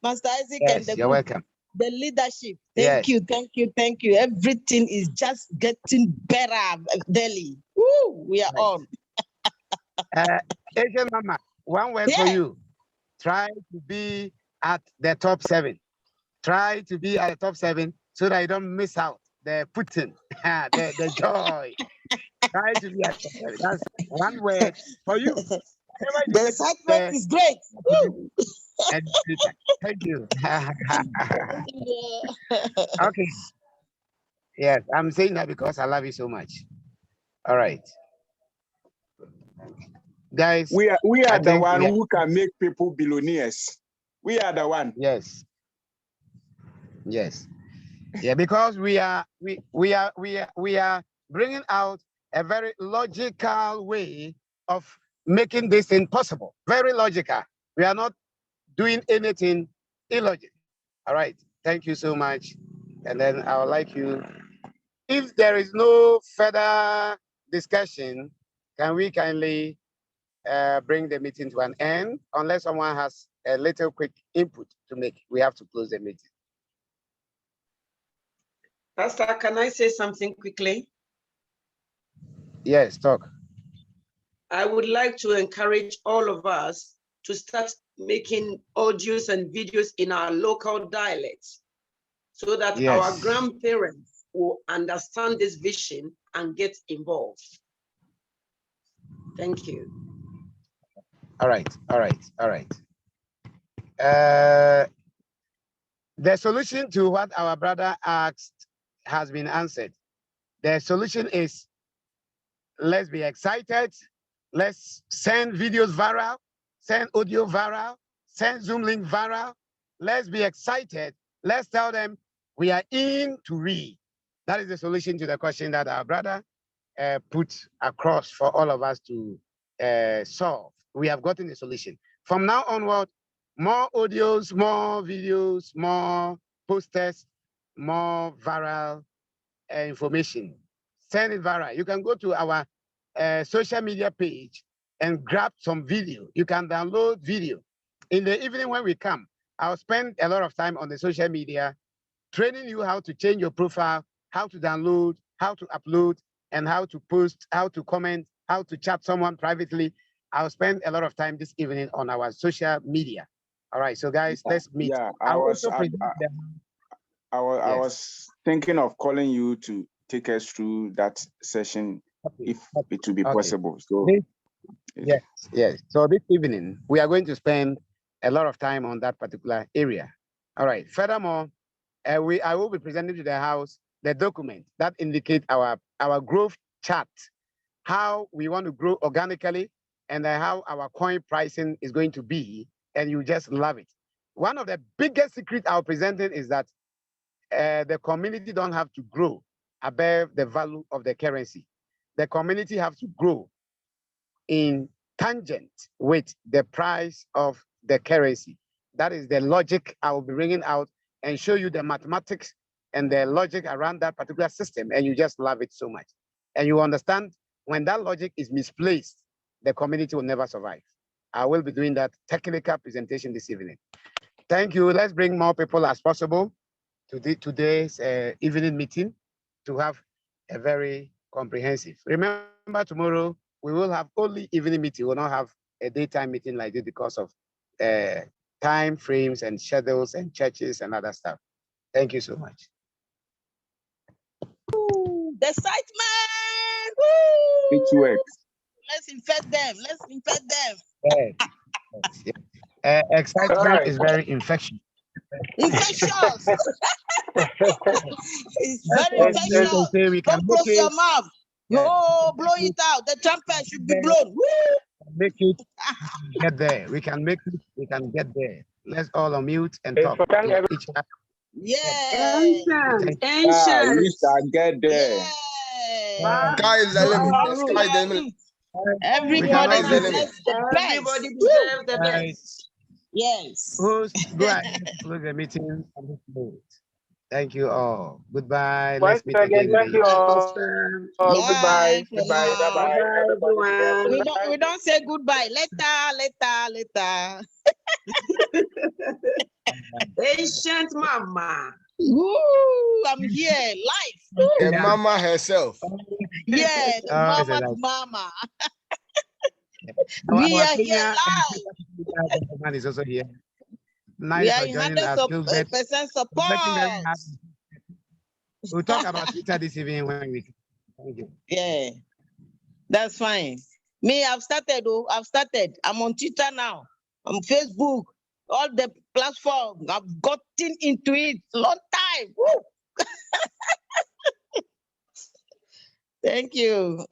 [SPEAKER 9] Master Isaac and the
[SPEAKER 1] you're welcome.
[SPEAKER 9] The leadership. Thank you. Everything is just getting better daily. Woo, we are on.
[SPEAKER 1] Asian Mama, one word for you. Try to be at the top 7. Try to be at the top 7 so that you don't miss out the Putin, the joy. Try to be at the top 7. That's one word for you.
[SPEAKER 9] The excitement is great.
[SPEAKER 1] Thank you. Okay. Yes, I'm saying that because I love you so much. All right. Guys,
[SPEAKER 3] we are the one who can make people billionaires. We are the one.
[SPEAKER 1] Yes. Yeah, because we are bringing out a very logical way of making this thing possible. Very logical. We are not doing anything illogical. All right. Thank you so much. And then I would like you, if there is no further discussion, can we kindly bring the meeting to an end? Unless someone has a little quick input to make, we have to close the meeting.
[SPEAKER 4] Pastor, can I say something quickly?
[SPEAKER 1] Yes, talk.
[SPEAKER 4] I would like to encourage all of us to start making audios and videos in our local dialects so that our grandparents will understand this vision and get involved. Thank you.
[SPEAKER 1] All right. The solution to what our brother asked has been answered. The solution is, let's be excited. Let's send videos viral, send audio viral, send Zoom link viral. Let's be excited. Let's tell them we are in to read. That is the solution to the question that our brother put across for all of us to solve. We have gotten a solution. From now onward, more audios, more videos, more posters, more viral information. Send it viral. You can go to our social media page and grab some video. You can download video. In the evening when we come, I'll spend a lot of time on the social media training you how to change your profile, how to download, how to upload, and how to post, how to comment, how to chat someone privately. I'll spend a lot of time this evening on our social media. All right, so guys, let's meet.
[SPEAKER 3] Yeah, I was thinking of calling you to take us through that session if it would be possible. So
[SPEAKER 1] Yes, yes. So this evening, we are going to spend a lot of time on that particular area. All right. Furthermore, I will be presenting to the House the document that indicates our growth chart, how we want to grow organically, and how our coin pricing is going to be, and you just love it. One of the biggest secrets I'll present is that the community don't have to grow above the value of the currency. The community have to grow in tangent with the price of the currency. That is the logic I will be bringing out and show you the mathematics and the logic around that particular system, and you just love it so much. And you understand when that logic is misplaced, the community will never survive. I will be doing that technical presentation this evening. Thank you. Let's bring more people as possible to today's evening meeting to have a very comprehensive. Remember, tomorrow we will have only evening meeting. We will not have a daytime meeting like this because of time frames and schedules and churches and other stuff. Thank you so much.
[SPEAKER 9] Ooh, the excitement!
[SPEAKER 3] It works.
[SPEAKER 9] Let's infect them. Let's infect them.
[SPEAKER 1] Yes. Excitement is very infectious.
[SPEAKER 9] Infectious. It's very infectious.
[SPEAKER 1] We can
[SPEAKER 9] Don't close your mouth. No, blow it out. The trumpet should be blown.
[SPEAKER 1] Make it get there. We can make it. We can get there. Let's all unmute and talk to each other.
[SPEAKER 9] Yeah.
[SPEAKER 4] Ancient.
[SPEAKER 3] We shall get there.
[SPEAKER 9] Yeah. Everybody deserves the best.
[SPEAKER 4] Everybody deserves the best.
[SPEAKER 9] Yes.
[SPEAKER 1] Go ahead, close the meeting on this note. Thank you all. Goodbye. Let's meet again.
[SPEAKER 8] Thank you all.
[SPEAKER 9] Yeah,
[SPEAKER 8] Goodbye. Goodbye. Bye-bye.
[SPEAKER 9] We don't say goodbye. Later.
[SPEAKER 4] Ancient mama.
[SPEAKER 9] Ooh, I'm here live.
[SPEAKER 10] The mama herself.
[SPEAKER 9] Yes, mama. We are here live.
[SPEAKER 1] Man is also here.
[SPEAKER 9] We are in 100% support.
[SPEAKER 1] We'll talk about Twitter this evening when we. Thank you.
[SPEAKER 9] Yeah, that's fine. Me, I've started. I'm on Twitter now. On Facebook. All the platforms. I've gotten into it long time. Woo! Thank you.